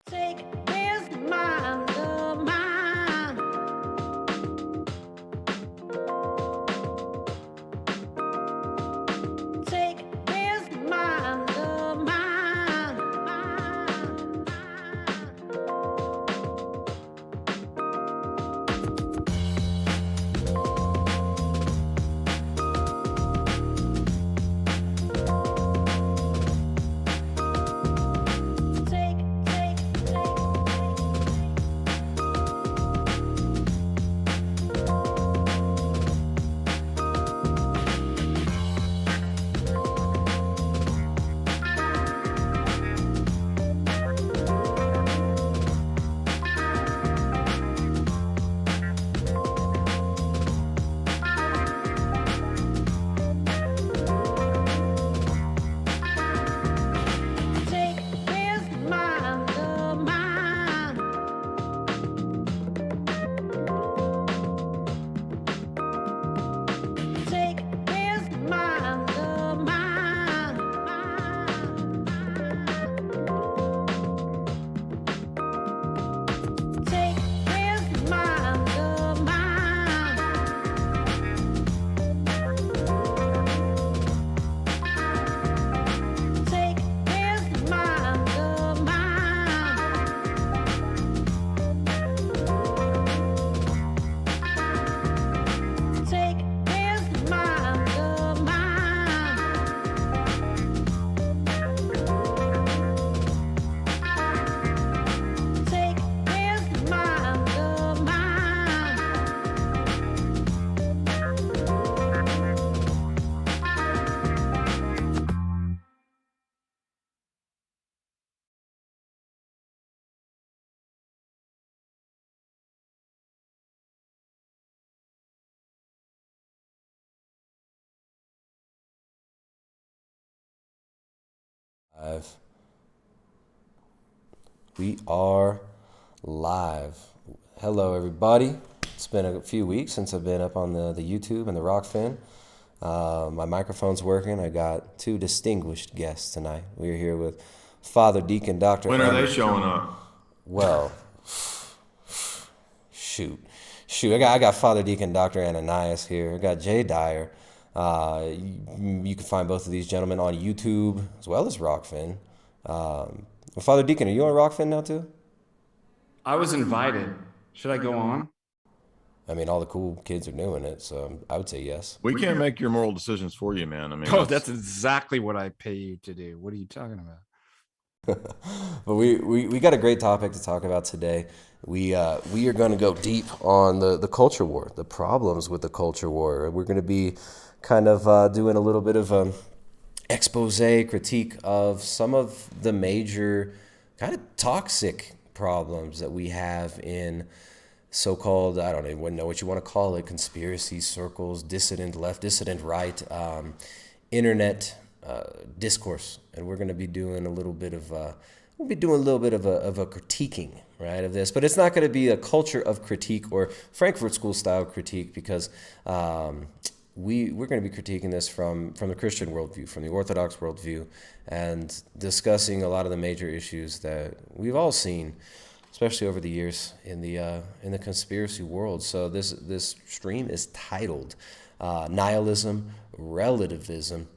Take this mind of mine. Take this mind of mine. Live. We are live. Hello, everybody. It's been a few weeks since I've been up on the YouTube and the Rockfin. My microphone's working. I got two distinguished guests tonight. We're here with Father Deacon Dr. When are they showing up? Well, shoot. I got Father Deacon Dr. Ananais here. I got Jay Dyer. You can find both of these gentlemen on YouTube as well as Rockfin. Father Deacon, are you on Rockfin now too? I was invited. Should I go on? I mean, all the cool kids are doing it, so I would say yes. We can't make your moral decisions for you, man. I mean, Oh, that's exactly what I pay you to do. What are you talking about? But we got a great topic to talk about today. We are going to go deep on the culture war, the problems with the culture war. We're going to be kind of doing a little bit of expose, critique of some of the major kind of toxic problems that we have in so-called, I don't even know what you want to call it, conspiracy circles, dissident left, dissident right, internet discourse. And we're going to be doing a little bit of a critiquing, right, of this. But it's not going to be a culture of critique or Frankfurt School style critique, because we're going to be critiquing this from the Christian worldview, from the Orthodox worldview, and discussing a lot of the major issues that we've all seen, especially over the years in the conspiracy world. So this stream is titled Nihilism, Relativism,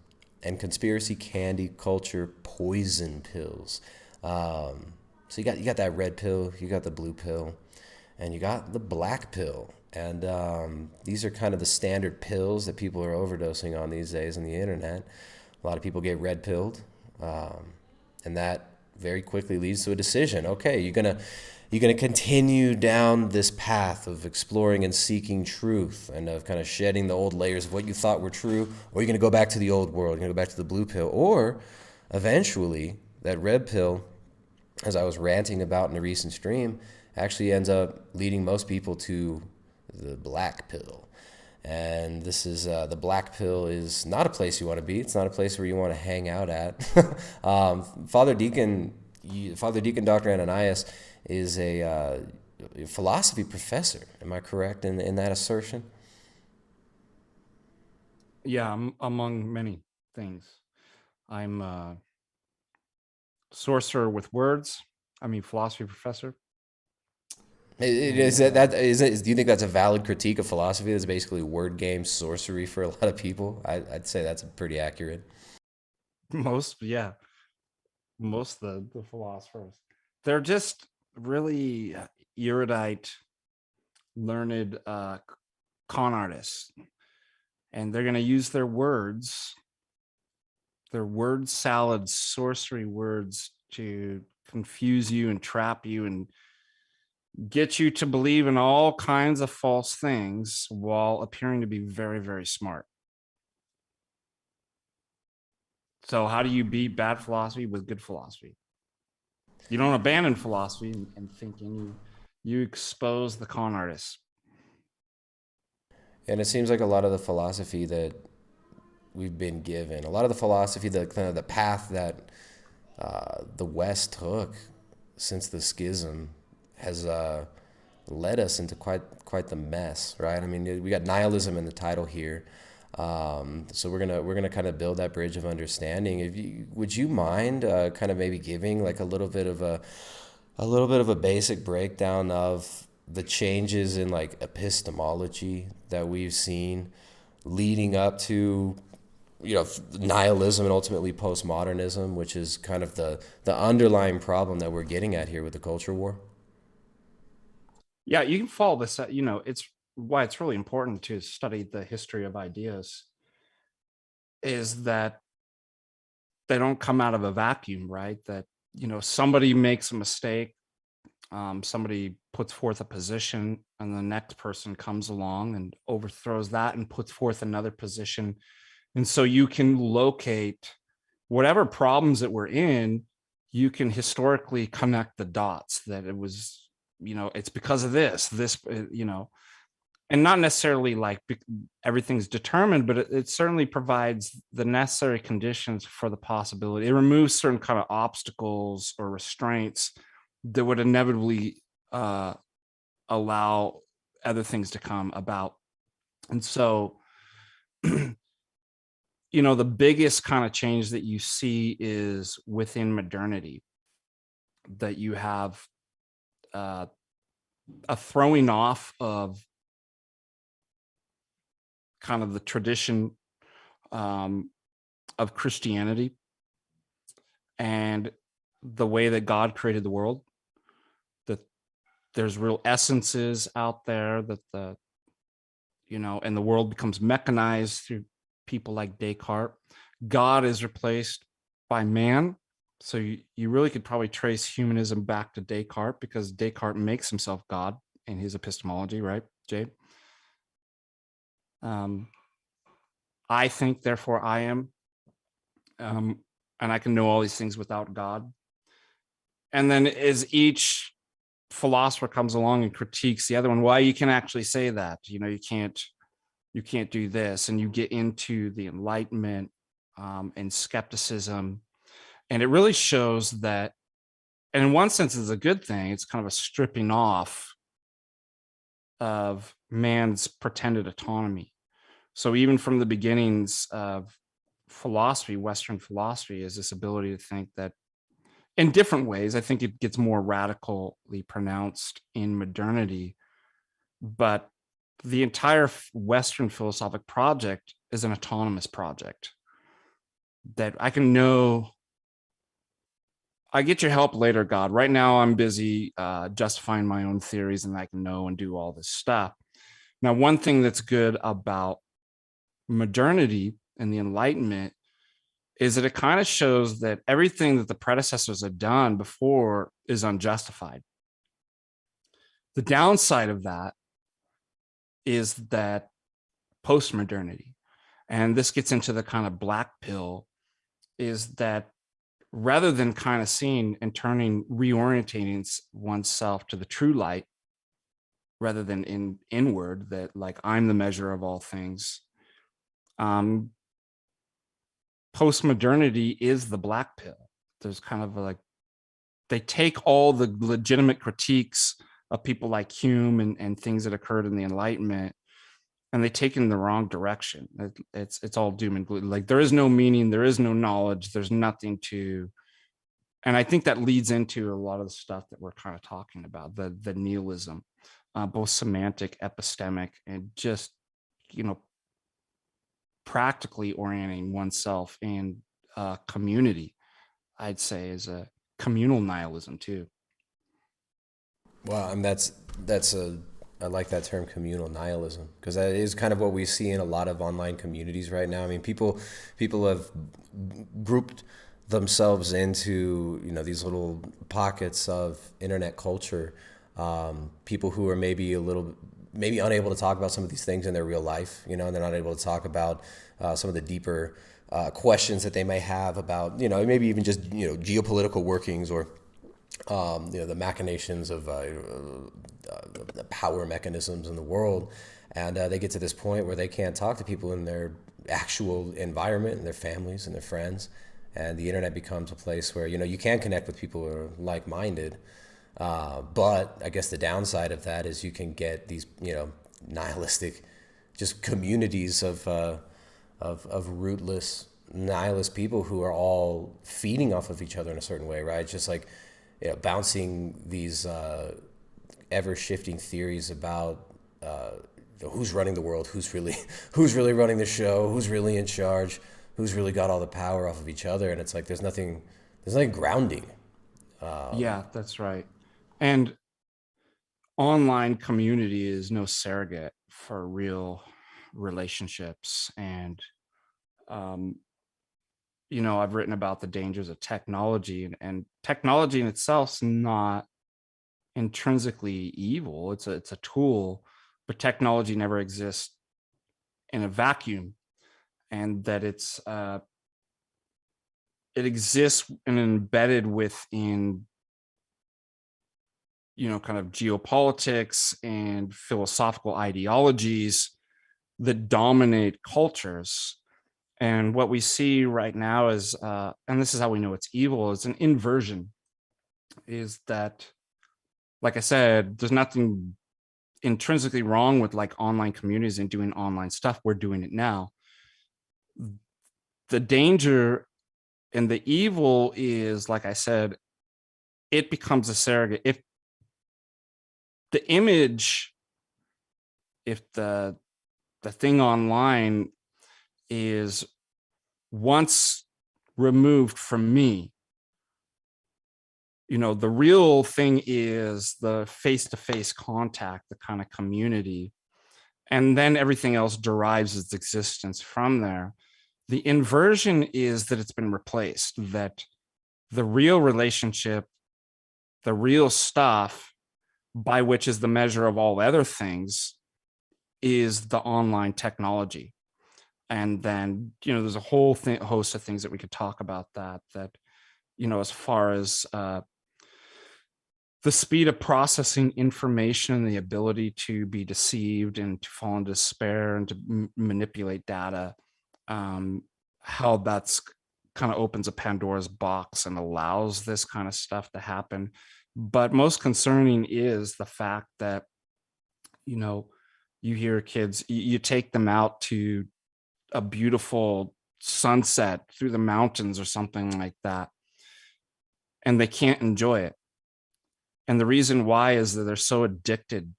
and Conspiracy Candy Culture Poison Pills. So you got that red pill, you got the blue pill, and you got the black pill. And these are kind of the standard pills that people are overdosing on these days on the internet. A lot of people get red pilled, and that very quickly leads to a decision. Okay, you're gonna continue down this path of exploring and seeking truth, and of kind of shedding the old layers of what you thought were true, or you're gonna go back to the old world. You're gonna go back to the blue pill, or eventually that red pill, as I was ranting about in a recent stream, actually ends up leading most people to the black pill. And this is the black pill is not a place you want to be. It's not a place where you want to hang out at. Father Deacon Dr. Ananais is a philosophy professor. Am I correct in that assertion? Yeah, among many things. I'm a sorcerer with words. philosophy professor. Is that is it? Do you think that's a valid critique of philosophy? That's basically word game sorcery for a lot of people. I'd say that's pretty accurate. Most of the philosophers, they're just really erudite, learned con artists, and they're going to use their words, their word salad sorcery words, to confuse you and trap you and get you to believe in all kinds of false things while appearing to be very, very smart. So how do you beat bad philosophy with good philosophy? You don't abandon philosophy and thinking. You expose the con artists. And it seems like a lot of the philosophy that we've been given, a lot of the philosophy, the kind of the path that the West took since the schism has led us into quite the mess, right? I mean, we got nihilism in the title here, so we're gonna kind of build that bridge of understanding. Would you mind kind of maybe giving like a little bit of a basic breakdown of the changes in like epistemology that we've seen leading up to, nihilism and ultimately postmodernism, which is kind of the underlying problem that we're getting at here with the culture war? Yeah, you can follow this. It's why it's really important to study the history of ideas, is that they don't come out of a vacuum, right? That, somebody makes a mistake, somebody puts forth a position, and the next person comes along and overthrows that and puts forth another position. And so you can locate whatever problems that we're in, you can historically connect the dots that it was, it's because of this, and not necessarily like everything's determined, but it certainly provides the necessary conditions for the possibility. It removes certain kind of obstacles or restraints that would inevitably allow other things to come about. And so, the biggest kind of change that you see is within modernity, that you have a throwing off of kind of the tradition of Christianity and the way that God created the world, that there's real essences out there, that and the world becomes mechanized through people like Descartes. God is replaced by man. So you really could probably trace humanism back to Descartes, because Descartes makes himself God in his epistemology, right, Jade? I think, therefore I am. And I can know all these things without God. And then as each philosopher comes along and critiques the other one, why you can actually say that, you can't do this, and you get into the Enlightenment and skepticism, and it really shows that, and in one sense it's a good thing, it's kind of a stripping off of man's pretended autonomy. So even from the beginnings of philosophy, Western philosophy, is this ability to think that in different ways. I think it gets more radically pronounced in modernity, but the entire Western philosophic project is an autonomous project that I can know. I get your help later, God. Right now, I'm busy justifying my own theories, and I can know and do all this stuff. Now, one thing that's good about modernity and the Enlightenment is that it kind of shows that everything that the predecessors had done before is unjustified. The downside of that is that postmodernity, and this gets into the kind of black pill, is that rather than kind of seeing and reorientating oneself to the true light, rather than inward, that like I'm the measure of all things, postmodernity is the black pill. There's kind of like, they take all the legitimate critiques of people like Hume and things that occurred in the Enlightenment, and they take it in the wrong direction. It's all doom and gloom. Like there is no meaning, there is no knowledge, there's nothing to And I think that leads into a lot of the stuff that we're kind of talking about, the nihilism, both semantic, epistemic, and just, practically orienting oneself in community, I'd say, is a communal nihilism too. Wow, and I like that term, communal nihilism, because that is kind of what we see in a lot of online communities right now. I mean, people have grouped themselves into these little pockets of internet culture. People who are maybe unable to talk about some of these things in their real life, and they're not able to talk about some of the deeper questions that they may have about maybe even just geopolitical workings or the machinations of the power mechanisms in the world, and they get to this point where they can't talk to people in their actual environment and their families and their friends, and the internet becomes a place where you can connect with people who are like-minded, but I guess the downside of that is you can get these nihilistic just communities of rootless nihilist people who are all feeding off of each other in a certain way, right? Just like bouncing these ever shifting theories about who's running the world, who's really running the show, who's really in charge, who's really got all the power off of each other, and it's like there's nothing grounding. Yeah, that's right. And online community is no surrogate for real relationships. And I've written about the dangers of technology, and technology in itself is not intrinsically evil. It's a tool, but technology never exists in a vacuum, and that it exists and embedded within kind of geopolitics and philosophical ideologies that dominate cultures. And what we see right now is, and this is how we know it's evil, is an inversion. Is that, like I said, there's nothing intrinsically wrong with like online communities and doing online stuff. We're doing it now. The danger and the evil is, like I said, it becomes a surrogate. If the image, if the thing online is once removed from me, the real thing is the face-to-face contact, the kind of community, and then everything else derives its existence from there. The inversion is that it's been replaced, that the real relationship, the real stuff, by which is the measure of all other things, is the online technology. And then, there's a whole host of things that we could talk about that, as far as the speed of processing information, the ability to be deceived and to fall into despair and to manipulate data, how that's kind of opens a Pandora's box and allows this kind of stuff to happen. But most concerning is the fact that, you hear kids, you take them out to a beautiful sunset through the mountains or something like that, and they can't enjoy it. And the reason why is that they're so addicted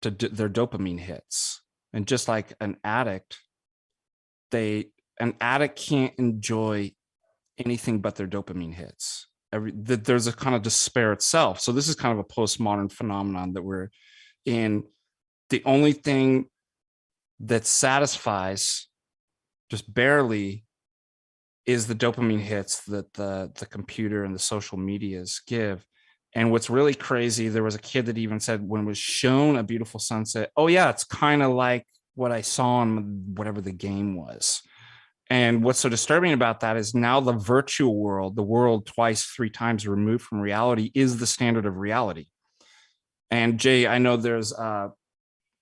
to their dopamine hits. And just like an addict, an addict can't enjoy anything but their dopamine hits. There's a kind of despair itself. So this is kind of a postmodern phenomenon that we're in. The only thing that satisfies just barely is the dopamine hits that the computer and the social medias give. And what's really crazy, there was a kid that even said when it was shown a beautiful sunset, oh yeah, it's kind of like what I saw on whatever the game was. And what's so disturbing about that is now the virtual world, the world twice, three times removed from reality, is the standard of reality. And Jay, I know there's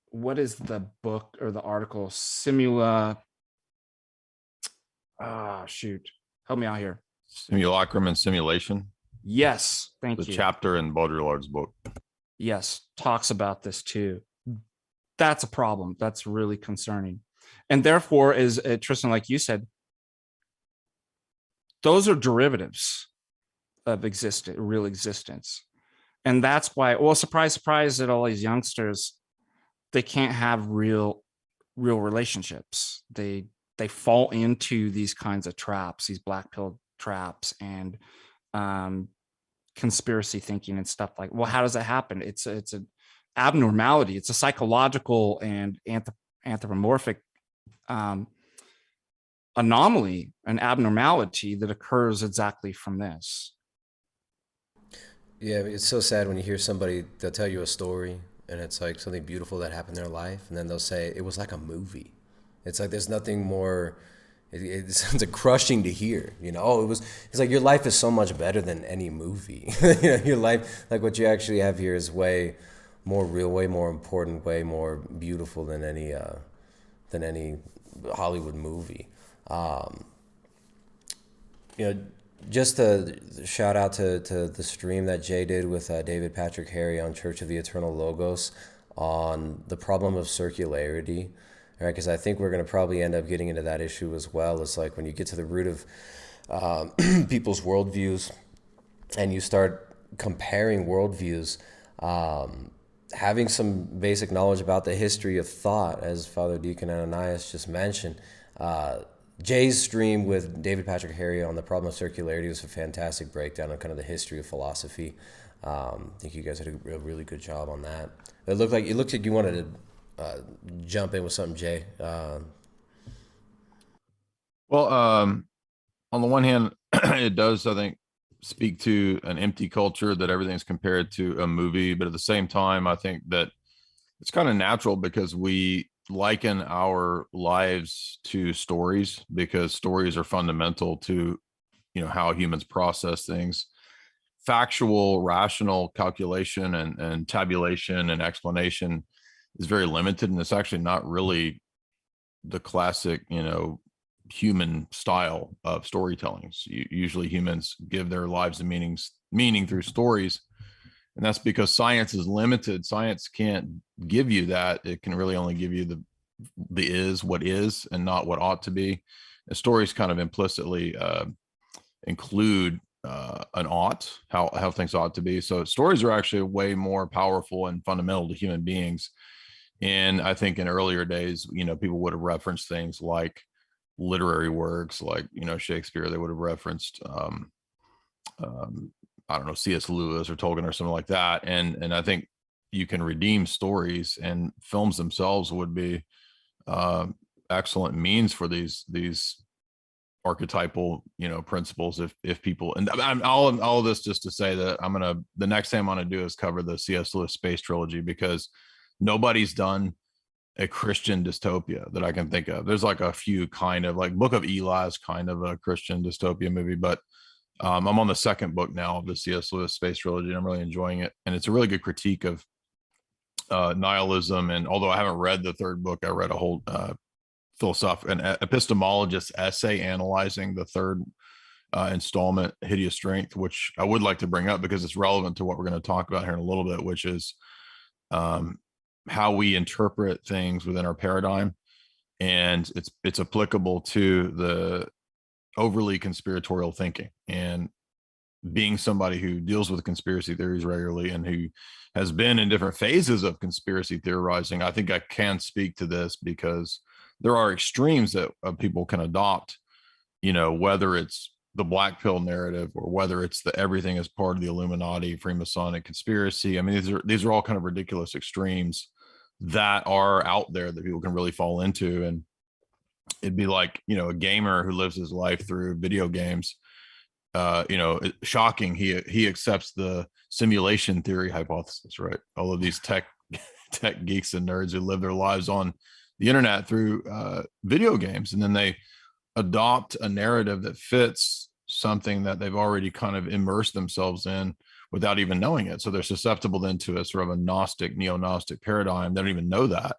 what is the book or the article? Help me out here. Simulacrum and Simulation. Yes, thank you. The chapter in Baudrillard's book. Yes, talks about this too. That's a problem. That's really concerning. And therefore, as Tristan, like you said, those are derivatives. of real existence. And that's why, well, surprise, surprise, that all these youngsters, they can't have real relationships. They fall into these kinds of traps, these black pill traps, and conspiracy thinking and stuff. Like, well, how does that happen? It's an abnormality. It's a psychological and anthropomorphic anomaly, an abnormality that occurs exactly from this. Yeah, it's so sad when you hear somebody, they'll tell you a story and it's like something beautiful that happened in their life, and then they'll say it was like a movie. It's like there's nothing more. It sounds like crushing to hear. Oh, it's like your life is so much better than any movie. Your life, like what you actually have here, is way more real, way more important, way more beautiful than any Hollywood movie. Just a shout out to the stream that Jay did with David Patrick Harry on Church of the Eternal Logos on the problem of circularity, right? Because I think we're going to probably end up getting into that issue as well. It's like when you get to the root of people's worldviews and you start comparing worldviews, having some basic knowledge about the history of thought, as Father Deacon Ananais just mentioned. Jay's stream with David Patrick Harry on the problem of circularity was a fantastic breakdown on kind of the history of philosophy. I think you guys did a really good job on that. It looked like you wanted to jump in with something, Jay. Well, on the one hand, it does, I think, speak to an empty culture that everything's compared to a movie. But at the same time, I think that it's kind of natural because we liken our lives to stories, because stories are fundamental to, how humans process things. Factual, rational calculation and tabulation and explanation is very limited, and it's actually not really the classic, human style of storytelling. So usually humans give their lives a meaning through stories, and that's because science is limited. Science can't give you that. It can really only give you the is what is and not what ought to be. And stories kind of implicitly include an ought, how things ought to be. So stories are actually way more powerful and fundamental to human beings. And I think in earlier days, people would have referenced things like literary works, like, Shakespeare. They would have referenced, I don't know, C.S. Lewis or Tolkien or something like that. And I think you can redeem stories, and films themselves would be excellent means for these archetypal, principles. If people, and all of this just to say that the next thing I'm gonna do is cover the C.S. Lewis space trilogy, because nobody's done a Christian dystopia that I can think of. There's like a few, kind of like Book of Eli is kind of a Christian dystopia movie, but I'm on the second book now of the C.S. Lewis space trilogy, and I'm really enjoying it. And it's a really good critique of nihilism. And although I haven't read the third book, I read a whole an epistemologist's essay analyzing the third installment, Hideous Strength, which I would like to bring up because it's relevant to what we're going to talk about here in a little bit, which is how we interpret things within our paradigm. And it's applicable to the overly conspiratorial thinking. And being somebody who deals with conspiracy theories regularly and who has been in different phases of conspiracy theorizing, I think I can speak to this, because there are extremes that people can adopt, whether it's the black pill narrative or whether it's the everything is part of the Illuminati, Freemasonic conspiracy. I mean, these are all kind of ridiculous extremes that are out there that people can really fall into. And it'd be like, a gamer who lives his life through video games. Shocking. He accepts the simulation theory hypothesis, right? All of these tech geeks and nerds who live their lives on the internet through video games, and then they adopt a narrative that fits something that they've already kind of immersed themselves in without even knowing it. So they're susceptible then to a sort of a neo-Gnostic paradigm. They don't even know that,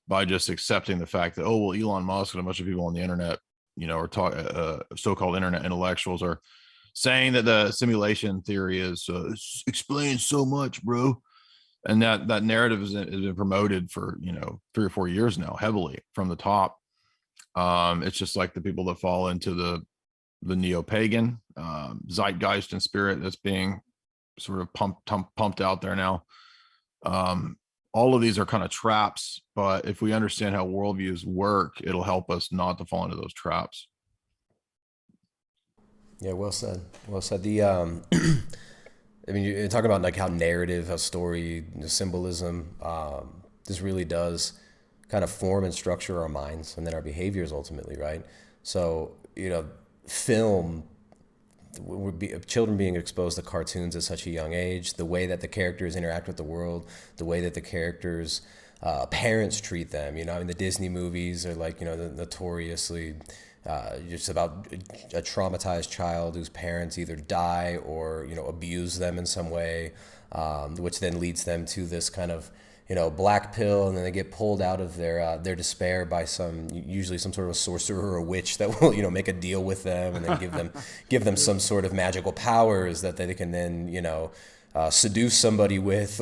by just accepting the fact that, oh, well, Elon Musk and a bunch of people on the internet, or so-called internet intellectuals are saying that the simulation theory is explains so much, bro. And that narrative has been promoted for 3 or 4 years now, heavily from the top. It's just like the people that fall into the neo-pagan zeitgeist and spirit that's being sort of pumped out there now. All of these are kind of traps, but if we understand how worldviews work, it'll help us not to fall into those traps. Yeah, well said. Well said. The I mean, you're talking about like how narrative, how story, symbolism, this really does kind of form and structure our minds and then our behaviors ultimately, right? So, film would be children being exposed to cartoons at such a young age, the way that the characters interact with the world, the way that the characters, parents treat them, in the Disney movies are like, notoriously just about a traumatized child whose parents either die or, abuse them in some way, which then leads them to this kind of, black pill, and then they get pulled out of their despair by usually some sort of a sorcerer or a witch that will, make a deal with them and then give them some sort of magical powers that they can then, seduce somebody with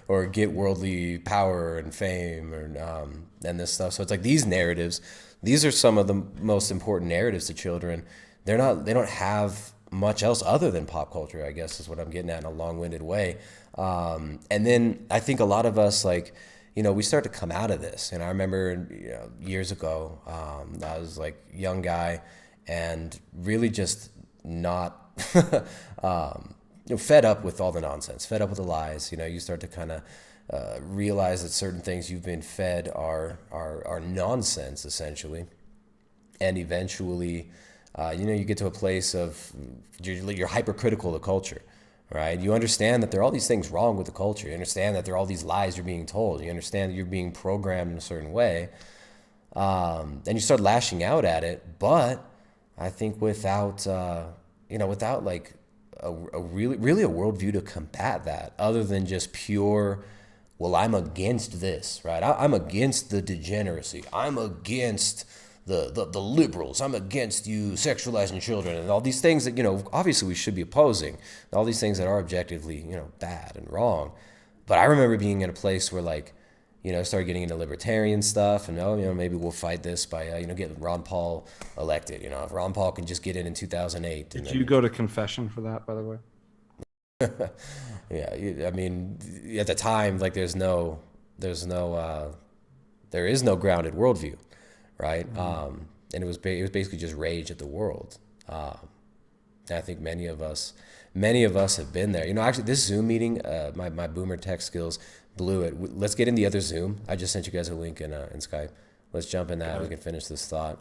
or get worldly power and fame and this stuff. So it's like these narratives, these are some of the most important narratives to children. They don't have much else other than pop culture, I guess is what I'm getting at in a long-winded way. And then I think a lot of us, we start to come out of this. And I remember, years ago, I was like a young guy and really just not, fed up with all the nonsense, fed up with the lies. You start to kind of realize that certain things you've been fed are nonsense, essentially. And eventually, you get to a place of you're hypercritical of the culture, right? You understand that there are all these things wrong with the culture. You understand that there are all these lies you're being told. You understand that you're being programmed in a certain way. And you start lashing out at it. But I think without like a really a worldview to combat that, other than just pure, well, I'm against this, right? I'm against the degeneracy. I'm against the liberals. I'm against you sexualizing children and all these things that, obviously we should be opposing. All these things that are objectively, bad and wrong. But I remember being in a place where I started getting into libertarian stuff and, maybe we'll fight this by, getting Ron Paul elected. If Ron Paul can just get in 2008. Did you go to confession for that, by the way? Yeah. I mean, at the time, there is no grounded worldview. Right. Mm-hmm. And it was basically just rage at the world. And I think many of us have been there. Actually this Zoom meeting, my boomer tech skills blew it. Let's get in the other Zoom. I just sent you guys a link in Skype. Let's jump in that. We can finish this thought.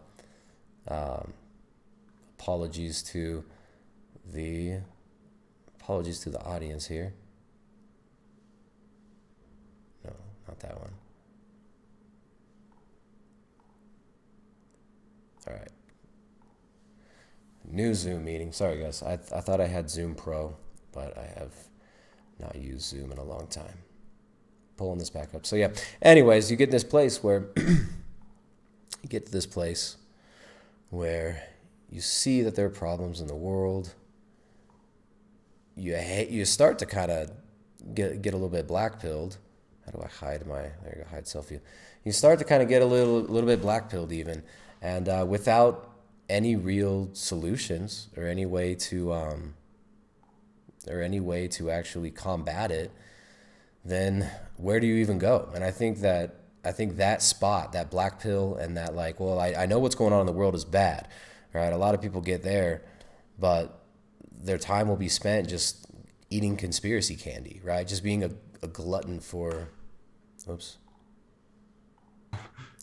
Apologies to the audience here. No, not that one. All right. New Zoom meeting. Sorry, guys. I thought I had Zoom Pro, but I have not used Zoom in a long time. Pulling this back up. So, yeah. Anyways, you get this place where you see that there are problems in the world. You start to kind of get a little bit black-pilled. How do I hide there you go, hide selfie. You start to kind of get a little bit black-pilled even. And without any real solutions or any way to actually combat it, then where do you even go? And I think that spot, that black pill, and that I know what's going on in the world is bad, right? A lot of people get there, but their time will be spent just eating conspiracy candy, right? Just being a glutton for, oops.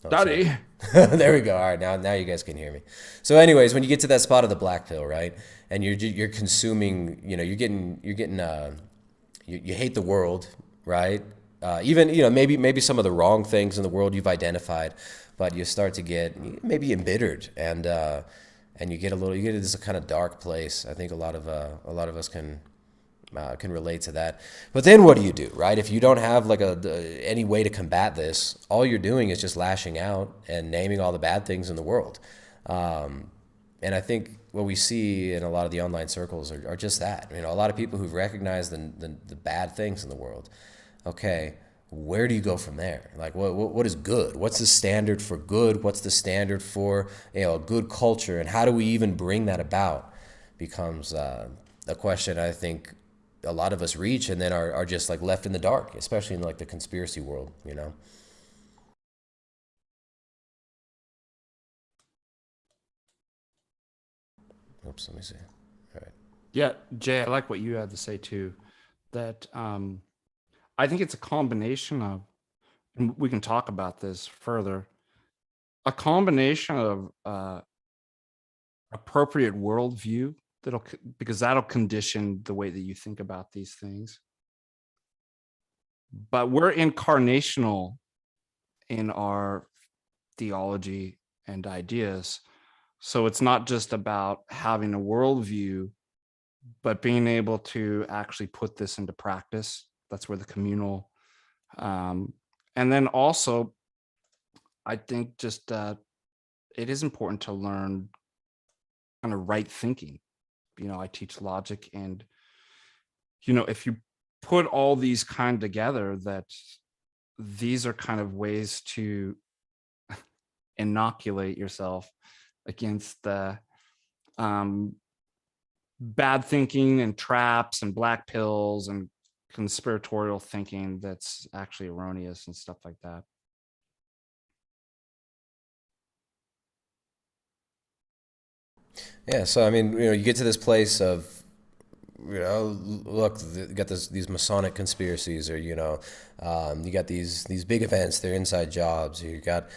Oh, Daddy. There we go. All right, now you guys can hear me. So, anyways, when you get to that spot of the black pill, right, and you're consuming, you hate the world, right? Even maybe some of the wrong things in the world you've identified, but you start to get maybe embittered, and you get into this kind of dark place. I think a lot of us can relate to that. But then what do you do, right? If you don't have any way to combat this, all you're doing is just lashing out and naming all the bad things in the world. And I think what we see in a lot of the online circles are just that. A lot of people who've recognized the bad things in the world. Okay, where do you go from there? What is good? What's the standard for good? What's the standard for a good culture? And how do we even bring that about? becomes a question I think a lot of us reach and then are just like left in the dark, especially in like the conspiracy world, you know? Oops, let me see. All right. Yeah, Jay, I like what you had to say too. That I think it's a combination of, and we can talk about this further, a combination of appropriate worldview because that'll condition the way that you think about these things. But we're incarnational in our theology and ideas. So it's not just about having a worldview, but being able to actually put this into practice. That's where the communal, and then also, I think just it is important to learn kind of right thinking. You know, I teach logic, and if you put all these kind together, that these are kind of ways to inoculate yourself against the bad thinking and traps and black pills and conspiratorial thinking that's actually erroneous and stuff like that. Yeah, so I mean, you get to this place of, look, you got these Masonic conspiracies, or you got these big events, they're inside jobs. You got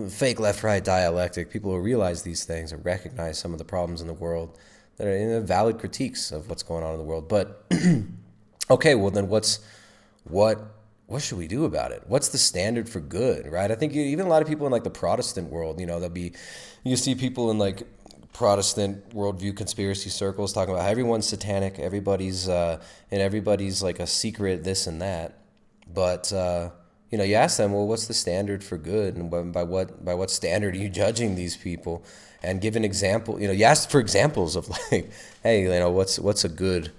fake left-right dialectic. People will realize these things and recognize some of the problems in the world that are valid critiques of what's going on in the world. But okay, well then what should we do about it? What's the standard for good, right? I think even a lot of people in like the Protestant world, you see people in like Protestant worldview conspiracy circles talking about how everyone's satanic, everybody's like a secret this and that. But you ask them, well, what's the standard for good, and by what standard are you judging these people? And give an example. You ask for examples of like, hey, what's a good,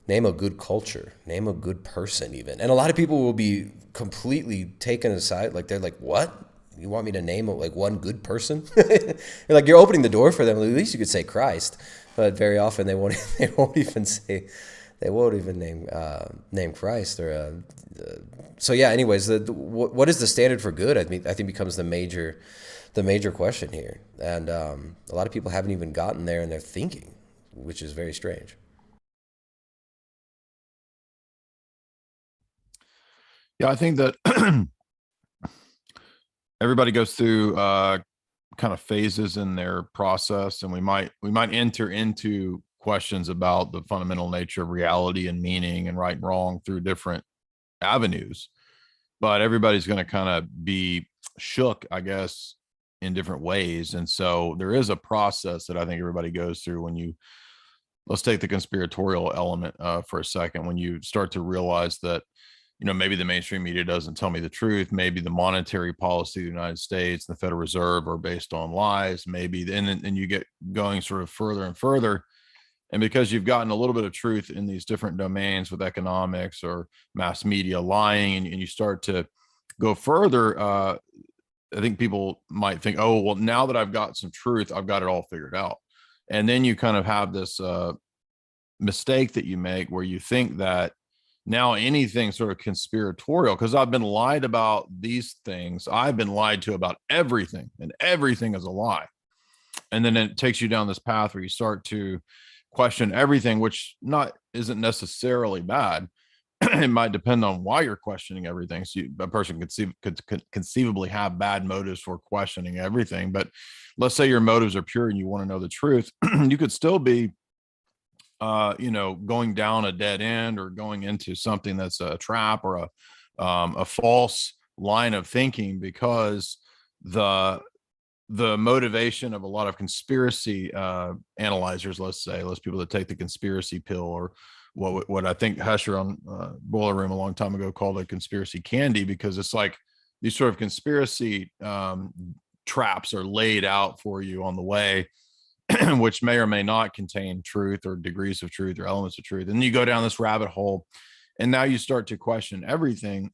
name a good culture, name a good person even. And a lot of people will be completely taken aside, like they're like, what? You want me to name like one good person? Like you're opening the door for them. At least you could say Christ, but very often they won't even name Christ or. So yeah. Anyways, what is the standard for good? I think becomes the major question here, and a lot of people haven't even gotten there in their thinking, which is very strange. Yeah, I think that everybody goes through kind of phases in their process, and we might enter into questions about the fundamental nature of reality and meaning and right and wrong through different avenues. But everybody's going to kind of be shook, I guess, in different ways. And so there is a process that I think everybody goes through when let's take the conspiratorial element for a second, when you start to realize that maybe the mainstream media doesn't tell me the truth. Maybe the monetary policy of the United States and the Federal Reserve are based on lies. Maybe, and you get going sort of further and further. And because you've gotten a little bit of truth in these different domains with economics or mass media lying, and you start to go further, I think people might think, oh, well, now that I've got some truth, I've got it all figured out. And then you kind of have this mistake that you make where you think that now anything sort of conspiratorial, because I've been lied about these things. I've been lied to about everything, and everything is a lie. And then it takes you down this path where you start to question everything, which isn't necessarily bad. It might depend on why you're questioning everything. So a person could conceivably have bad motives for questioning everything. But let's say your motives are pure and you want to know the truth. You could still be going down a dead end or going into something that's a trap or a false line of thinking, because the motivation of a lot of conspiracy analyzers, let's people that take the conspiracy pill, or what I think Hesher on Boiler Room a long time ago called a conspiracy candy, because it's like these sort of conspiracy traps are laid out for you on the way, which may or may not contain truth or degrees of truth or elements of truth. And you go down this rabbit hole, and now you start to question everything.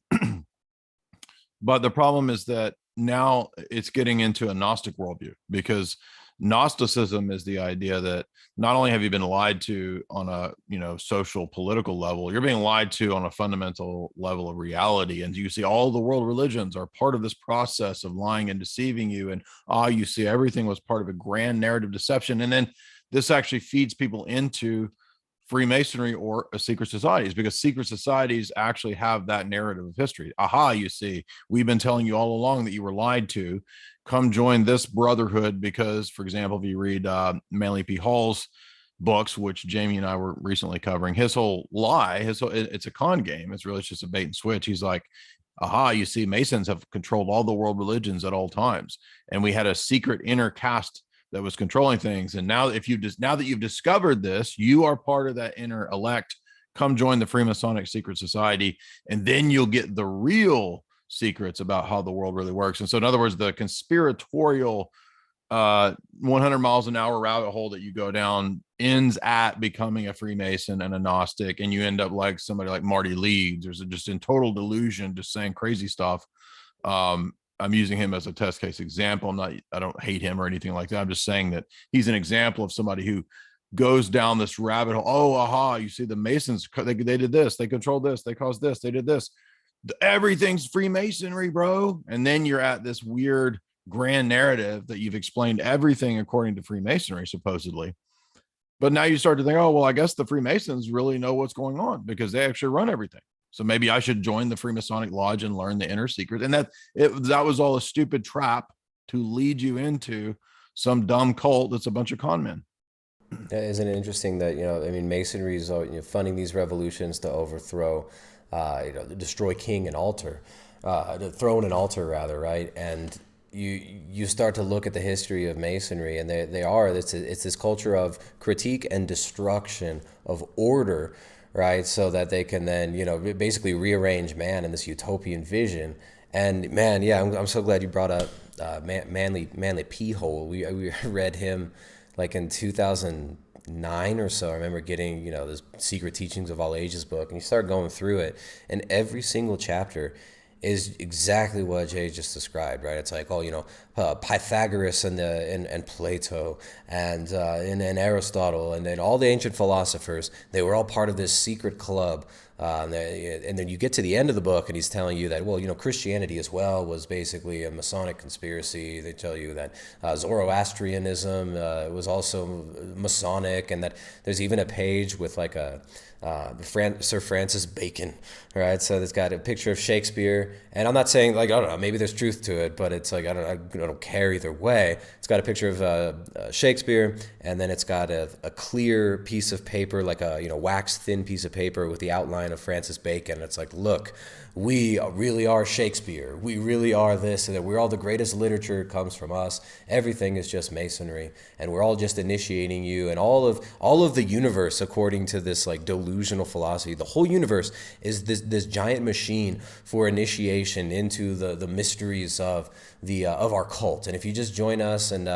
But the problem is that now it's getting into a Gnostic worldview, because Gnosticism is the idea that not only have you been lied to on a, social political level, you're being lied to on a fundamental level of reality. And you see all the world religions are part of this process of lying and deceiving you. And you see everything was part of a grand narrative deception. And then this actually feeds people into Freemasonry or secret societies, because secret societies actually have that narrative of history. You see, we've been telling you all along that you were lied to. Come join this brotherhood, because, for example, if you read Manly P. Hall's books, which Jamie and I were recently covering, his whole lie, it's a con game. It's really just a bait and switch. He's like, you see, Masons have controlled all the world religions at all times, and we had a secret inner caste that was controlling things. And now, now that you've discovered this, you are part of that inner elect. Come join the Freemasonic secret society, and then you'll get the real secrets about how the world really works. And so, in other words, the conspiratorial 100 miles an hour rabbit hole that you go down ends at becoming a Freemason and a Gnostic, and you end up like somebody like Marty Leeds, or just in total delusion, just saying crazy stuff. I'm using him as a test case example. I don't hate him or anything like that. I'm just saying that he's an example of somebody who goes down this rabbit hole. You see, the Masons, they did this, they controlled this, they caused this, they did this. Everything's Freemasonry, bro. And then you're at this weird grand narrative that you've explained everything according to Freemasonry, supposedly. But now you start to think, I guess the Freemasons really know what's going on, because they actually run everything. So maybe I should join the Freemasonic Lodge and learn the inner secret. And that was all a stupid trap to lead you into some dumb cult that's a bunch of con men. Isn't it interesting that, Masonry is funding these revolutions to overthrow, destroy king and altar, the throne and altar rather, right? And you start to look at the history of Masonry, and it's this culture of critique and destruction of order, right? So that they can then, basically rearrange man in this utopian vision. And man, yeah, I'm so glad you brought up Manly P. Hole. We read him like in 2009 or so. I remember getting, this Secret Teachings of All Ages book, and you start going through it, and every single chapter is exactly what Jay just described, right? It's like, Pythagoras and Plato and Aristotle, and then all the ancient philosophers, they were all part of this secret club. And then you get to the end of the book, and he's telling you that, Christianity as well was basically a Masonic conspiracy. They tell you that Zoroastrianism was also Masonic, and that there's even a page with like Sir Francis Bacon, right? So it's got a picture of Shakespeare, and I'm not saying like, I don't know, maybe there's truth to it, but it's like, I don't care either way. It's got a picture of Shakespeare, and then it's got a clear piece of paper, like a wax thin piece of paper with the outline of Francis Bacon. It's like, look, we really are Shakespeare. We really are this, and that we're all the greatest literature comes from us. Everything is just Masonry, and we're all just initiating you. And all of the universe, according to this like delusional philosophy, the whole universe is this giant machine for initiation into the mysteries of our cult. And if you just join us and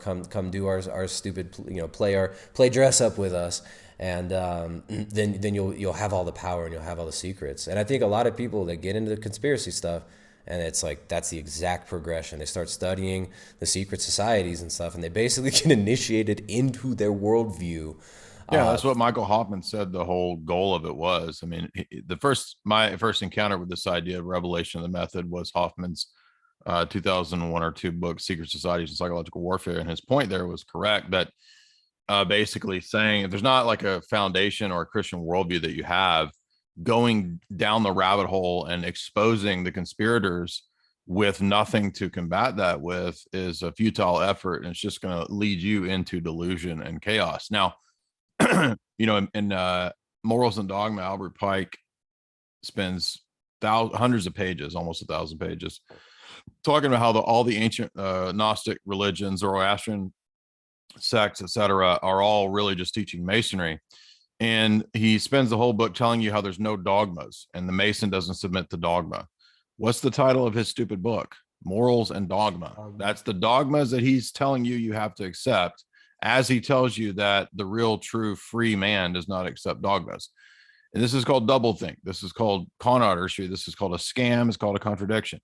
come do our stupid play dress up with us, and then you'll have all the power and you'll have all the secrets. And I think a lot of people that get into the conspiracy stuff, and it's like that's the exact progression. They start studying the secret societies and stuff, and they basically get initiated into their worldview. Yeah, that's what Michael Hoffman said the whole goal of it was. I mean, my first encounter with this idea of revelation of the method was Hoffman's 2001 or 2 book, Secret Societies and Psychological Warfare. And his point there was correct, that basically saying if there's not like a foundation or a Christian worldview that you have, going down the rabbit hole and exposing the conspirators with nothing to combat that with is a futile effort, and it's just going to lead you into delusion and chaos. Now, in Morals and Dogma, Albert Pike spends hundreds of pages, almost 1,000 pages, talking about how all the ancient Gnostic religions, Zoroastrian sects, etc., are all really just teaching Masonry. And he spends the whole book telling you how there's no dogmas, and the Mason doesn't submit to dogma. What's the title of his stupid book? Morals and Dogma. That's the dogmas that he's telling you have to accept, as he tells you that the real, true, free man does not accept dogmas. And this is called doublethink. This is called con artistry. This is called a scam. It's called a contradiction.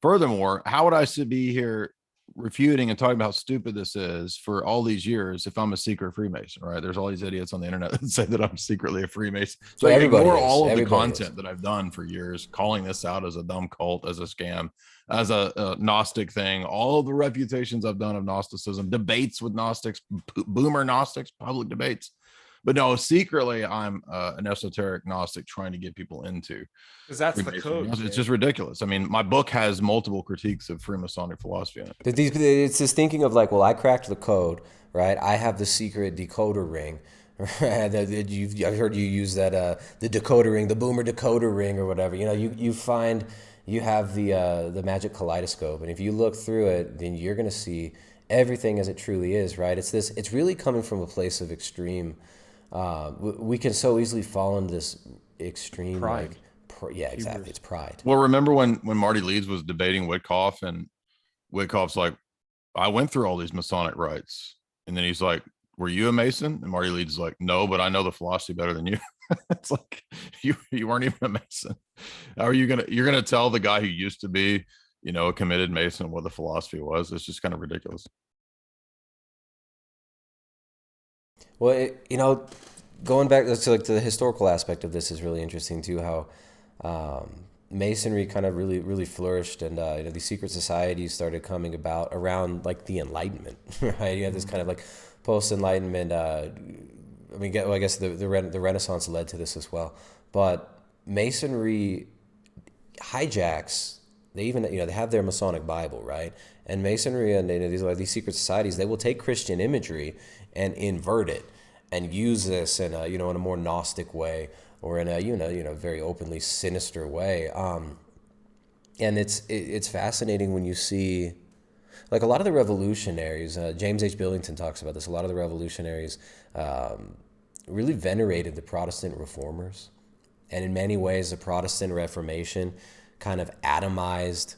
furthermore, how would I be here refuting and talking about how stupid this is for all these years if I'm a secret Freemason, right? There's all these idiots on the internet that say that I'm secretly a Freemason. So I ignore all of the content that I've done for years, calling this out as a dumb cult, as a scam, as a Gnostic thing, all the reputations I've done of Gnosticism, debates with Gnostics, boomer Gnostics, public debates. But no, secretly, I'm an esoteric Gnostic trying to get people into. Because that's the code. It's just ridiculous. I mean, my book has multiple critiques of Freemasonic philosophy in it. It's this thinking of like, well, I cracked the code, right? I have the secret decoder ring. Right? I've heard you use that, the decoder ring, the boomer decoder ring or whatever. You know, you find you have the magic kaleidoscope. And if you look through it, then you're going to see everything as it truly is, right? It's really coming from a place of extreme. We can so easily fall into this extreme pride. Yeah, exactly. It's pride. Well, remember when Marty Leeds was debating Wyckoff, and Wyckoff's like, I went through all these Masonic rites. And then he's like, were you a Mason? And Marty Leeds is like, no, but I know the philosophy better than you. It's like, you weren't even a Mason. How are you you're going to tell the guy who used to be, you know, a committed Mason what the philosophy was? It's just kind of ridiculous. Well, you know, going back to like the historical aspect of this is really interesting too. How Masonry kind of really flourished, and you know, these secret societies started coming about around like the Enlightenment, right? You had this kind of like post-Enlightenment. I mean, I guess the Renaissance led to this as well, but Masonry hijacks. They even, you know, they have their Masonic Bible, right? And Masonry and, you know, these secret societies, they will take Christian imagery and invert it and use this in a, you know, in a more Gnostic way, or in a, you know, very openly sinister way. And it's fascinating when you see, like, a lot of the revolutionaries, James H. Billington talks about this, a lot of the revolutionaries really venerated the Protestant reformers. And in many ways, the Protestant Reformation kind of atomized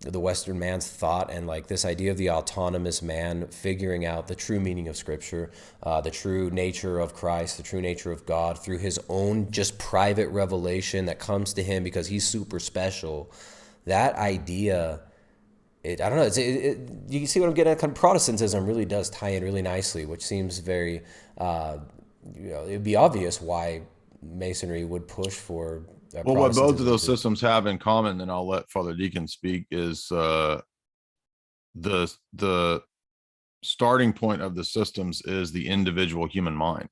the Western man's thought, and like this idea of the autonomous man figuring out the true meaning of Scripture, the true nature of Christ, the true nature of God through his own just private revelation that comes to him because he's super special. That idea, I don't know, you can see what I'm getting at. Kind of Protestantism really does tie in really nicely, which seems very, you know, it'd be obvious why Masonry would push for. Well, what both of those systems have in common, then I'll let Father Deacon speak, is the starting point of the systems is the individual human mind.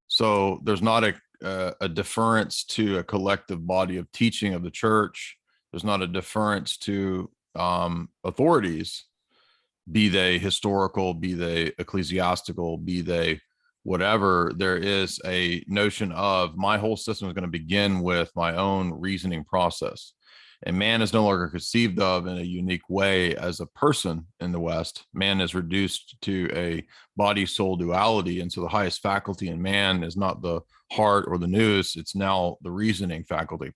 So there's not a deference to a collective body of teaching of the church. There's not a deference to authorities, be they historical, be they ecclesiastical, be they whatever. There is a notion of my whole system is going to begin with my own reasoning process. And man is no longer conceived of in a unique way as a person in the West. Man is reduced to a body-soul duality. And so the highest faculty in man is not the heart or the nous, it's now the reasoning faculty.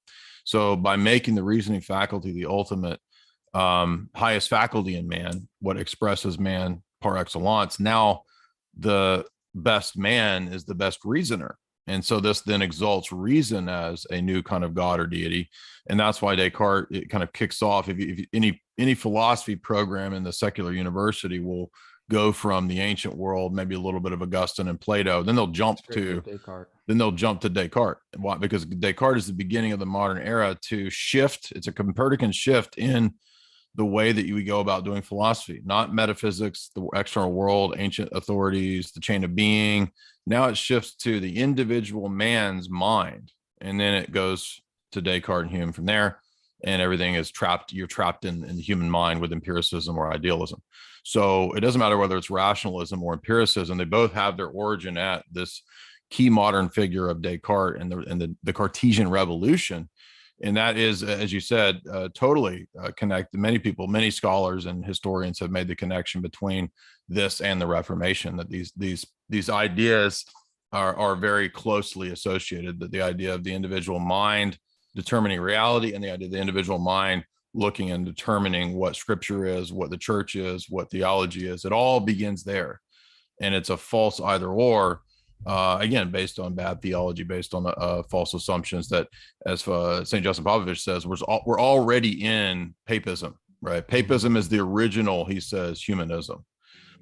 So by making the reasoning faculty the ultimate highest faculty in man, what expresses man par excellence, now the best man is the best reasoner. And so this then exalts reason as a new kind of God or deity. And that's why Descartes, it kind of kicks off. If any philosophy program in the secular university will go from the ancient world, maybe a little bit of Augustine and Plato, then they'll jump to Descartes. Why? Because Descartes is the beginning of the modern era to shift. It's a Copernican shift in the way that you go about doing philosophy, not metaphysics, the external world, ancient authorities, the chain of being. Now it shifts to the individual man's mind. And then it goes to Descartes and Hume from there. And everything is trapped. You're trapped in the human mind with empiricism or idealism. So it doesn't matter whether it's rationalism or empiricism. They both have their origin at this key modern figure of Descartes and the Cartesian revolution. And that is, as you said, totally connected. Many people, many scholars and historians have made the connection between this and the Reformation, that these ideas are very closely associated, that the idea of the individual mind determining reality and the idea of the individual mind looking and determining what Scripture is, what the church is, what theology is, it all begins there. And it's a false either or. again, based on bad theology, based on false assumptions that, as St. Justin Popovich says, we're already in papism, right? Papism is the original, he says, humanism.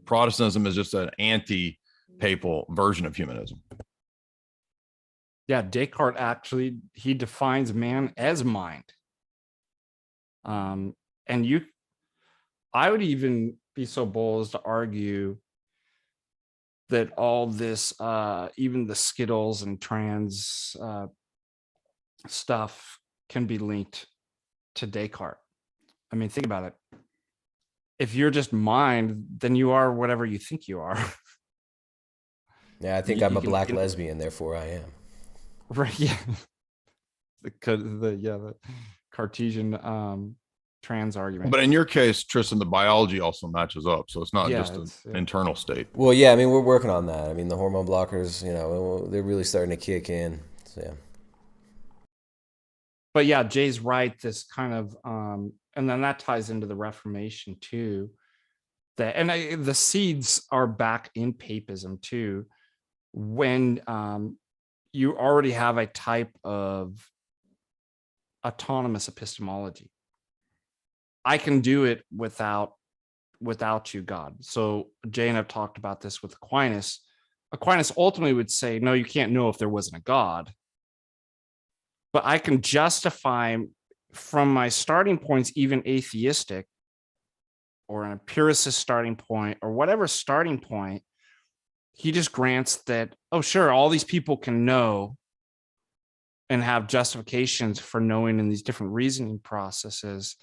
Protestantism is just an anti-papal version of humanism. Yeah, Descartes actually, he defines man as mind. And I would even be so bold as to argue that all this, even the Skittles and trans stuff can be linked to Descartes. I mean, think about it. If you're just mind, then you are whatever you think you are. Yeah, I think I'm a black lesbian, therefore I am. Right. Yeah. The Cartesian trans argument. But in your case, Tristan, the biology also matches up. So it's not just an internal state. Well, yeah, I mean, we're working on that. I mean, the hormone blockers, you know, they're really starting to kick in. So, yeah. But yeah, Jay's right. This kind of, and then that ties into the Reformation too. The seeds are back in papism too, when you already have a type of autonomous epistemology. I can do it without you, God. So Jay and I've talked about this with Aquinas. Aquinas ultimately would say, no, you can't know if there wasn't a God. But I can justify from my starting points, even atheistic or an empiricist starting point or whatever starting point, he just grants that, oh, sure, all these people can know and have justifications for knowing in these different reasoning processes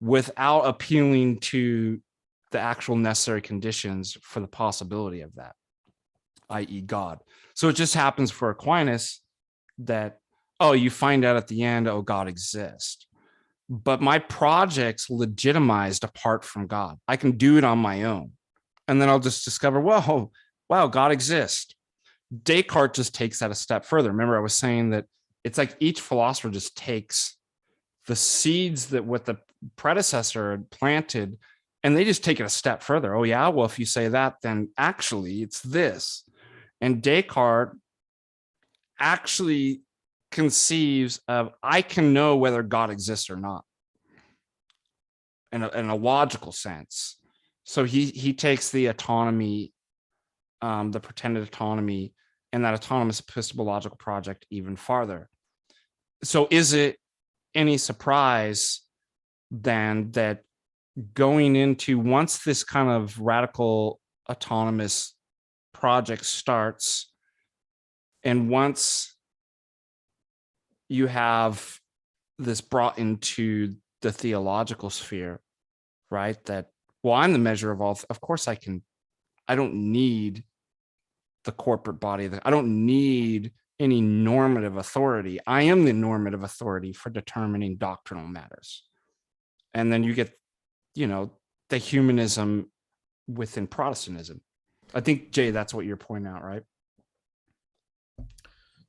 without appealing to the actual necessary conditions for the possibility of that, i.e. God. So it just happens for Aquinas that, oh, you find out at the end, oh, God exists. But my project's legitimized apart from God. I can do it on my own. And then I'll just discover, whoa, wow, God exists. Descartes just takes that a step further. Remember, I was saying that it's like each philosopher just takes the seeds that what the predecessor had planted, and they just take it a step further. Oh, yeah, well, if you say that, then actually it's this. And Descartes actually conceives of, I can know whether God exists or not in a logical sense. So he takes the autonomy, the pretended autonomy, and that autonomous epistemological project even farther. So is it any surprise then that going into, once this kind of radical autonomous project starts, and once you have this brought into the theological sphere, right? That, well, I'm the measure of all. Of course I don't need the corporate body. I don't need any normative authority. I am the normative authority for determining doctrinal matters. And then you get, the humanism within Protestantism. I think, Jay, that's what you're pointing out, right?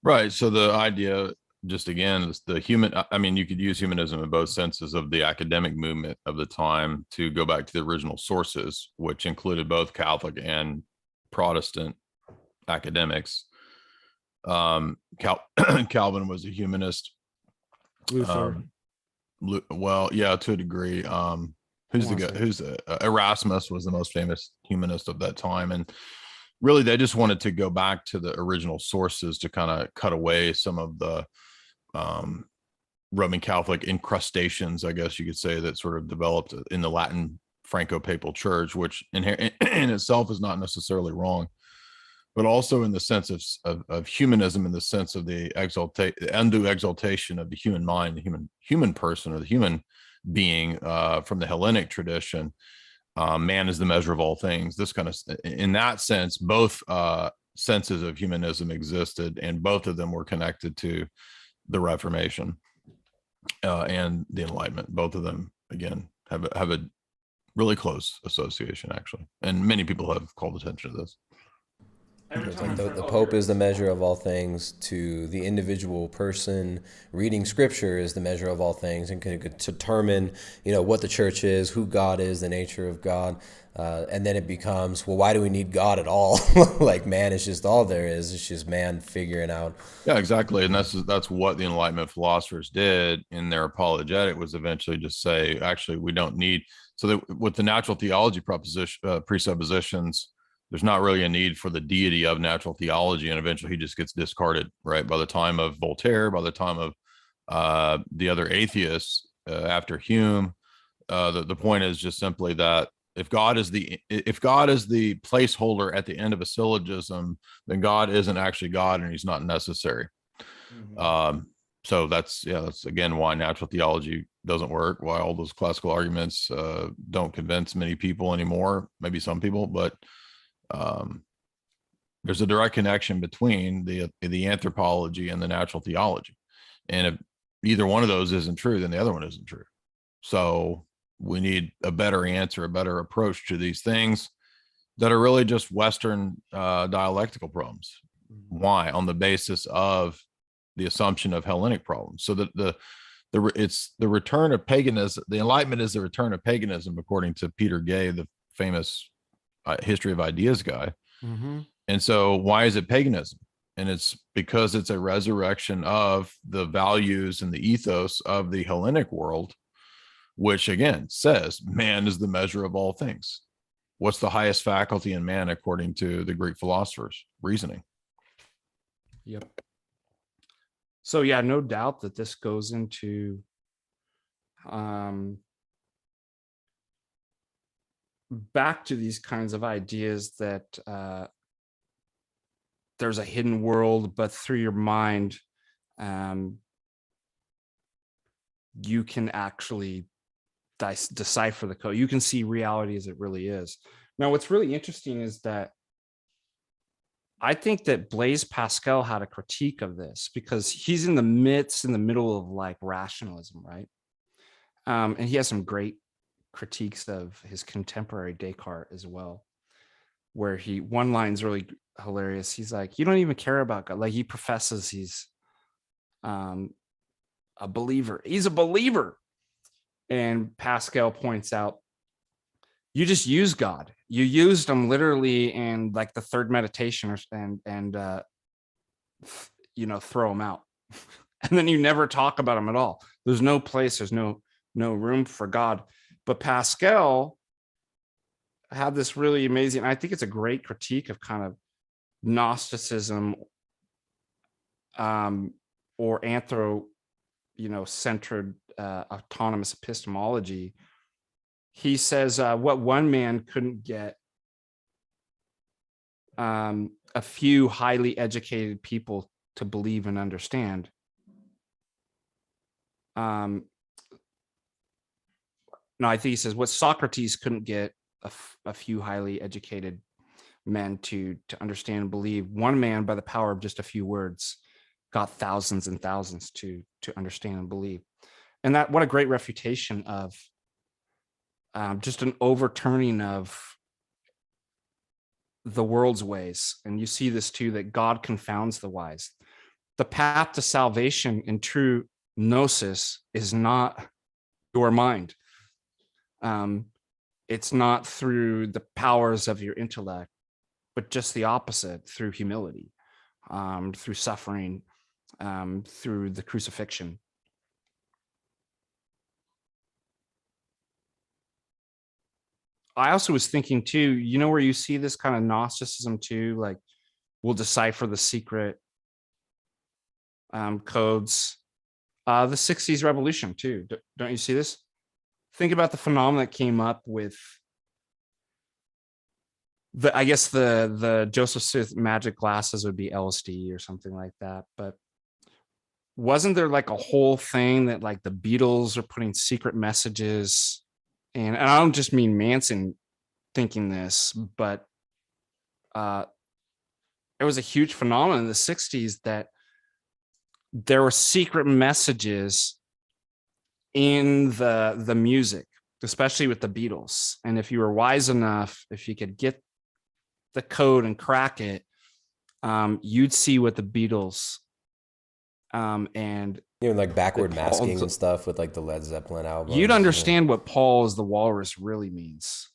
Right. So the idea, just again, is the human, I mean, you could use humanism in both senses of the academic movement of the time to go back to the original sources, which included both Catholic and Protestant academics. Calvin was a humanist. Luther. Well, yeah, to a degree. Erasmus was the most famous humanist of that time. And really, they just wanted to go back to the original sources to kind of cut away some of the Roman Catholic incrustations, I guess you could say, that sort of developed in the Latin Franco-Papal Church, which in itself is not necessarily wrong, but also in the sense of humanism, in the sense of the undue exaltation of the human mind, the human person, or the human being from the Hellenic tradition. Man is the measure of all things. This kind of, in that sense, both senses of humanism existed, and both of them were connected to the Reformation and the Enlightenment. Both of them, again, have a really close association, actually, and many people have called attention to this. It's like the Pope is the measure of all things, to the individual person reading scripture is the measure of all things, and can determine, what the church is, who God is, the nature of God. And then it becomes, well, why do we need God at all? Like, man is just all there is. It's just man figuring out. Yeah, exactly. And that's what the Enlightenment philosophers did in their apologetic, was eventually just say, actually, we don't need. So that with the natural theology presuppositions, there's not really a need for the deity of natural theology. And eventually he just gets discarded, right? By the time of Voltaire, by the time of the other atheists after Hume, the point is just simply that if God is the placeholder at the end of a syllogism, then God isn't actually God, and he's not necessary. Mm-hmm. So that's again why natural theology doesn't work, why all those classical arguments don't convince many people anymore, maybe some people, but there's a direct connection between the anthropology and the natural theology. And if either one of those isn't true, then the other one isn't true. So we need a better answer, a better approach to these things that are really just Western dialectical problems. Why? On the basis of the assumption of Hellenic problems. So that it's the return of paganism. The Enlightenment is the return of paganism, according to Peter Gay, the famous history of ideas guy. Mm-hmm. And so why is it paganism? And it's because it's a resurrection of the values and the ethos of the Hellenic world, which again says man is the measure of all things. What's the highest faculty in man according to the Greek philosophers? Reasoning. Yep. So yeah, no doubt that this goes into back to these kinds of ideas that there's a hidden world, but through your mind, you can actually decipher the code. You can see reality as it really is. Now, what's really interesting is that I think that Blaise Pascal had a critique of this, because he's in the middle of like rationalism, right? And he has some great critiques of his contemporary Descartes as well, where one line's really hilarious. He's like, you don't even care about God. Like, he professes he's a believer. He's a believer. And Pascal points out, you just use God. You used him literally in like the third meditation and throw him out. And then you never talk about him at all. There's no place, there's no room for God. But Pascal had this really amazing, I think it's a great critique of kind of Gnosticism or centered autonomous epistemology. He says what one man couldn't get a few highly educated people to believe and understand, no, I think he says what Socrates couldn't get a few highly educated men to understand and believe, one man by the power of just a few words got thousands and thousands to understand and believe. And that, what a great refutation of just an overturning of the world's ways. And you see this too, that God confounds the wise. The path to salvation in true gnosis is not your mind. It's not through the powers of your intellect, but just the opposite, through humility, through suffering, through the crucifixion. I also was thinking too, where you see this kind of Gnosticism too, like we'll decipher the secret codes, the 60s revolution too. Don't you see this? Think about the phenomenon that came up with the Joseph Smith magic glasses would be LSD or something like that. But wasn't there like a whole thing that like the Beatles are putting secret messages? And I don't just mean Manson thinking this, but it was a huge phenomenon in the 60s that there were secret messages in the music, especially with the Beatles. And if you were wise enough, if you could get the code and crack it, you'd see what the Beatles and Like backward Paul's- masking and stuff with like the Led Zeppelin album. you'd understand what Paul is the walrus really means.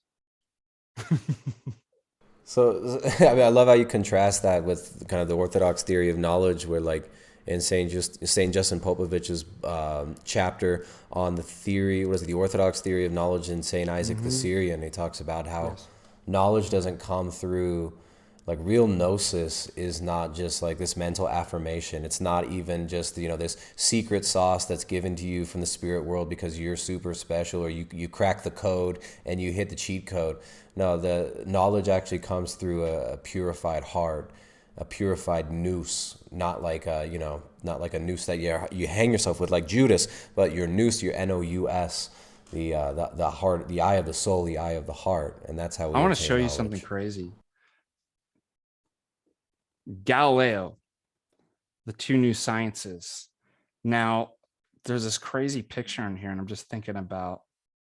So I mean, I love how you contrast that with kind of the Orthodox theory of knowledge, where like in Saint Justin Popovich's chapter on the theory, what is it, the Orthodox theory of knowledge in Saint Isaac the Syrian, he talks about how knowledge doesn't come through, like real gnosis is not just like this mental affirmation. It's not even just, this secret sauce that's given to you from the spirit world because you're super special, or you crack the code and you hit the cheat code. No, the knowledge actually comes through a purified heart, a purified noose, not like not like a noose that you hang yourself with like Judas, but your noose, your Nous, the heart, the eye of the soul, the eye of the heart, and that's how we. I want to attain show you knowledge. something crazy. Galileo, the two new sciences. Now, there's this crazy picture in here, and I'm just thinking about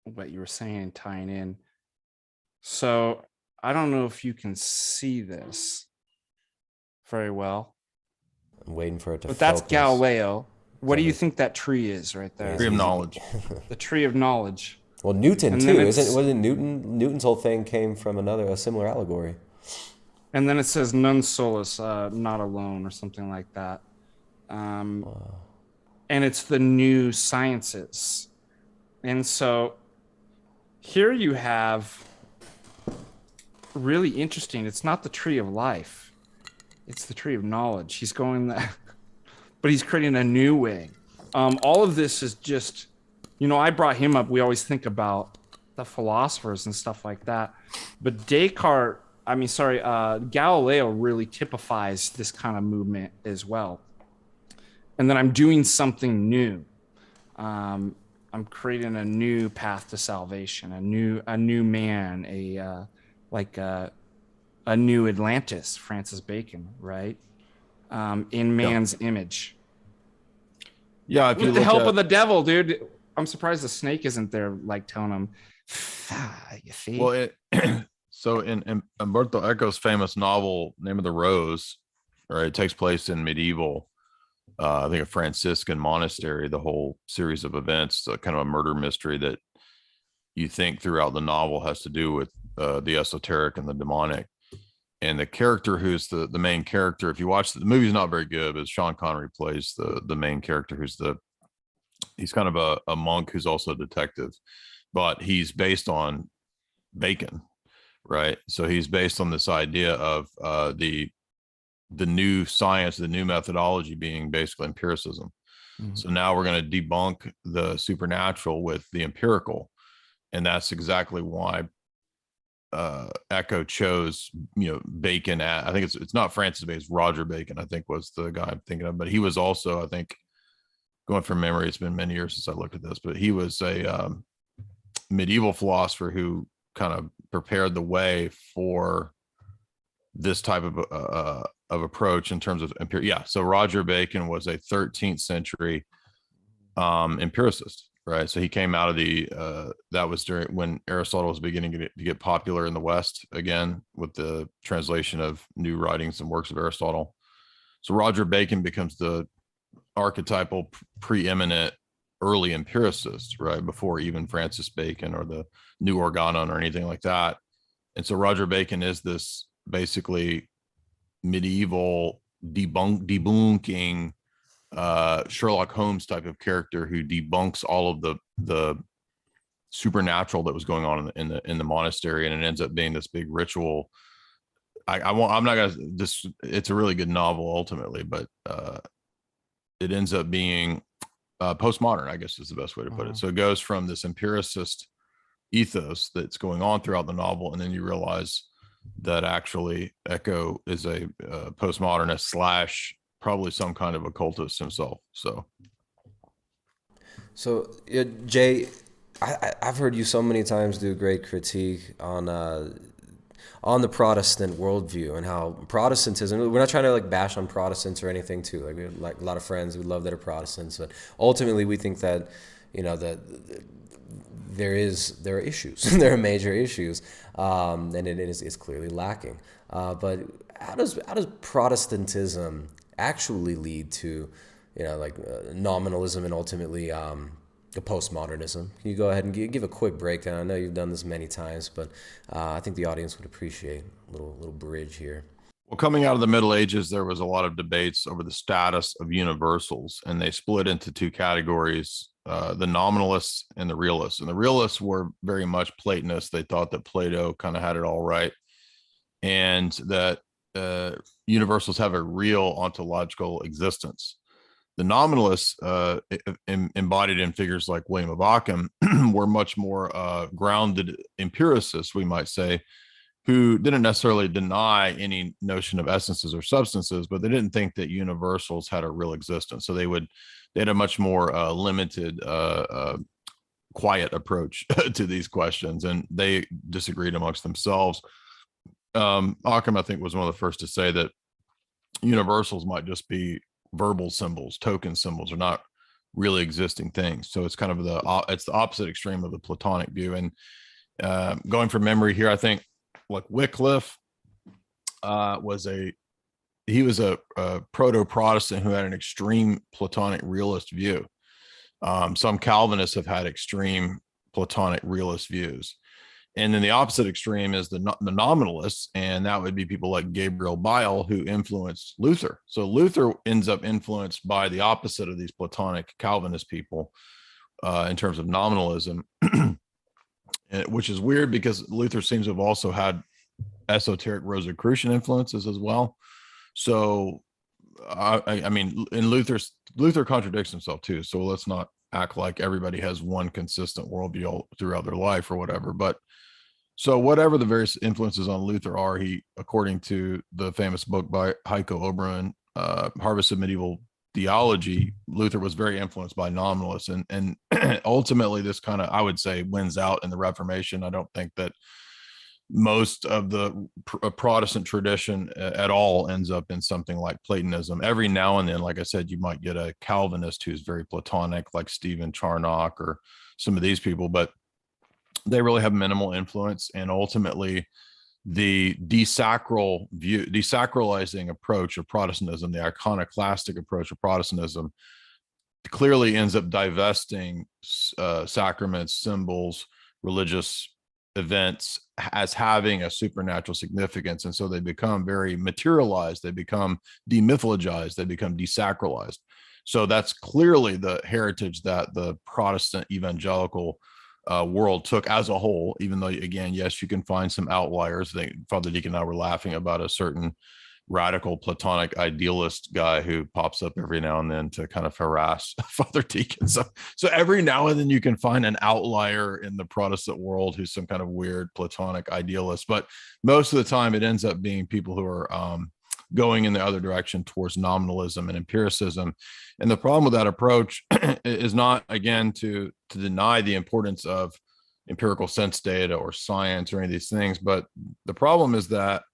what you were saying, tying in. So I don't know if you can see this very well, I'm waiting for it to. but that's focus. Galileo. What do you think that tree is right there? Tree of knowledge. The tree of knowledge. Well, Newton And too, then wasn't Newton? Newton's whole thing came from a similar allegory. And then it says non solus, not alone, or something like that. And it's the new sciences. And so here you have really interesting. It's not the tree of life. It's the tree of knowledge. He's going that, but he's creating a new way. All of this is just, I brought him up. We always think about the philosophers and stuff like that. But Galileo really typifies this kind of movement as well. And then I'm doing something new. I'm creating a new path to salvation, a new man, a new Atlantis, Francis Bacon, right? In man's image. Yeah, if you With the look help at, of the devil, dude. I'm surprised the snake isn't there, like telling him, you see? well, so in Umberto Eco's famous novel Name of the Rose, right, it takes place in medieval, I think a Franciscan monastery. The whole series of events, kind of a murder mystery that you think throughout the novel has to do with the esoteric and the demonic. And the character who's the main character, if you watch the movie's not very good, but Sean Connery plays the main character, he's kind of a monk who's also a detective, but he's based on Bacon, right? So he's based on this idea of the new science, the new methodology being basically empiricism. Mm-hmm. So now we're going to debunk the supernatural with the empirical, and that's exactly why Eco chose Bacon. I think it's not Francis Bacon, it's Roger Bacon, I think was the guy I'm thinking of, but he was also, I think, going from memory, it's been many years since I looked at this, but he was a medieval philosopher who kind of prepared the way for this type of approach in terms of so Roger Bacon was a 13th century empiricist, right? So he came out of that was during when Aristotle was beginning to get popular in the West again with the translation of new writings and works of Aristotle. So Roger Bacon becomes the archetypal preeminent early empiricist, right, before even Francis Bacon or the New Organon or anything like that. And so Roger Bacon is this basically medieval debunking Sherlock Holmes type of character who debunks all of the supernatural that was going on in the monastery, and it ends up being this big ritual. I'm not gonna this. It's a really good novel ultimately, but it ends up being postmodern, I guess is the best way to put it. So it goes from this empiricist ethos that's going on throughout the novel, and then you realize that actually Eco is a postmodernist / probably some kind of occultist himself. So Jay, I've heard you so many times do great critique on the Protestant worldview and how Protestantism, we're not trying to like bash on Protestants or anything too. Like we have like a lot of friends who love that are Protestants, but ultimately we think that, that there are issues, there are major issues, and it's clearly lacking. But how does Protestantism actually lead to, like nominalism and ultimately the postmodernism? Can you go ahead and give a quick breakdown? I know you've done this many times, but I think the audience would appreciate a little bridge here. Well, coming out of the Middle Ages, there was a lot of debates over the status of universals, and they split into two categories, the nominalists and the realists. And the realists were very much Platonists. They thought that Plato kind of had it all right, and that universals have a real ontological existence. The nominalists, embodied in figures like William of Ockham, were much more grounded empiricists, we might say, who didn't necessarily deny any notion of essences or substances, but they didn't think that universals had a real existence. So they had a much more limited, quiet approach to these questions, and they disagreed amongst themselves. Ockham, I think, was one of the first to say that universals might just be verbal symbols, token symbols, are not really existing things. So it's kind of it's the opposite extreme of the Platonic view. And going from memory here, I think like Wycliffe was a proto-Protestant who had an extreme Platonic realist view. Some Calvinists have had extreme Platonic realist views. And then the opposite extreme is the nominalists, and that would be people like Gabriel Biel, who influenced Luther. So Luther ends up influenced by the opposite of these Platonic Calvinist people in terms of nominalism, which is weird because Luther seems to have also had esoteric Rosicrucian influences as well. So, I mean, in Luther contradicts himself too. So let's not act like everybody has one consistent worldview throughout their life or whatever. But so whatever the various influences on Luther are, he, according to the famous book by Heiko Obermann, Harvest of Medieval Theology, Luther was very influenced by nominalists. And ultimately this kind of, I would say, wins out in the Reformation. I don't think that most of the Protestant tradition at all ends up in something like Platonism. Every now and then, like I said, you might get a Calvinist who's very Platonic, like Stephen Charnock or some of these people, but they really have minimal influence. And ultimately, the desacralizing approach of Protestantism, the iconoclastic approach of Protestantism, clearly ends up divesting sacraments, symbols, religious events as having a supernatural significance. And so they become very materialized, they become demythologized, they become desacralized. So that's clearly the heritage that the Protestant evangelical world took as a whole, even though, again, yes, you can find some outliers. Father Deacon and I were laughing about a certain radical Platonic idealist guy who pops up every now and then to kind of harass Father Deacon. So every now and then you can find an outlier in the Protestant world who's some kind of weird Platonic idealist, but most of the time it ends up being people who are going in the other direction towards nominalism and empiricism. And the problem with that approach is not, again, to deny the importance of empirical sense data or science or any of these things, but the problem is that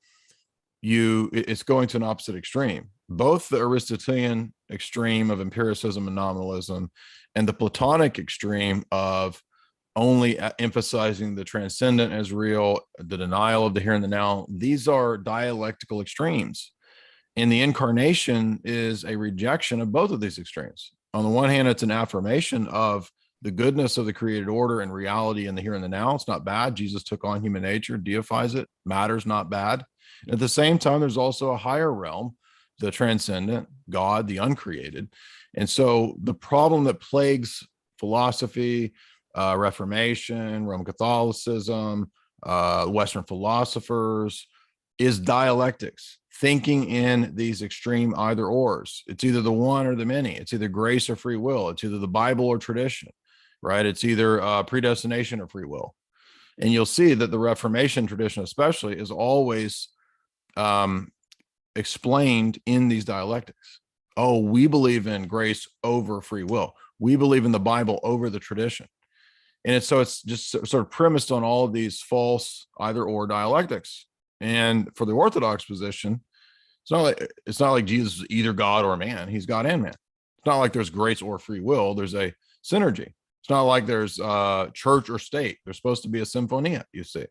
it's going to an opposite extreme. Both the Aristotelian extreme of empiricism and nominalism and the Platonic extreme of only emphasizing the transcendent as real, the denial of the here and the now, these are dialectical extremes. And the incarnation is a rejection of both of these extremes. On the one hand, it's an affirmation of the goodness of the created order and reality in the here and the now. It's not bad. Jesus took on human nature, deifies it, matters, not bad. And at the same time, there's also a higher realm, the transcendent, God, the uncreated. And so the problem that plagues philosophy, Reformation, Roman Catholicism, Western philosophers is dialectics, thinking in these extreme either ors. It's either the one or the many. It's either grace or free will. It's either the Bible or tradition, right? It's either predestination or free will. And you'll see that the Reformation tradition especially is always explained in these dialectics. Oh, we believe in grace over free will. We believe in the Bible over the tradition. And it's just sort of premised on all of these false either or dialectics. And for the Orthodox position, it's not like Jesus is either God or man. He's God and man. It's not like there's grace or free will. There's a synergy. It's not like there's church or state. There's supposed to be a symphonia, you see.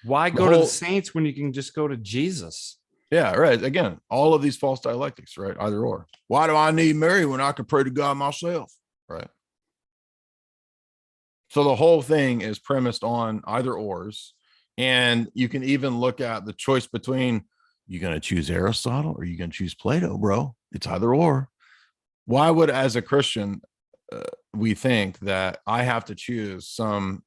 Why go to the saints when you can just go to Jesus? Yeah, right. Again, all of these false dialectics, right? Either or. Why do I need Mary when I can pray to God myself? Right. So the whole thing is premised on either ors. And you can even look at the choice between, you going to choose Aristotle or you going to choose Plato, bro? It's either or. Why would, as a Christian, we think that I have to choose some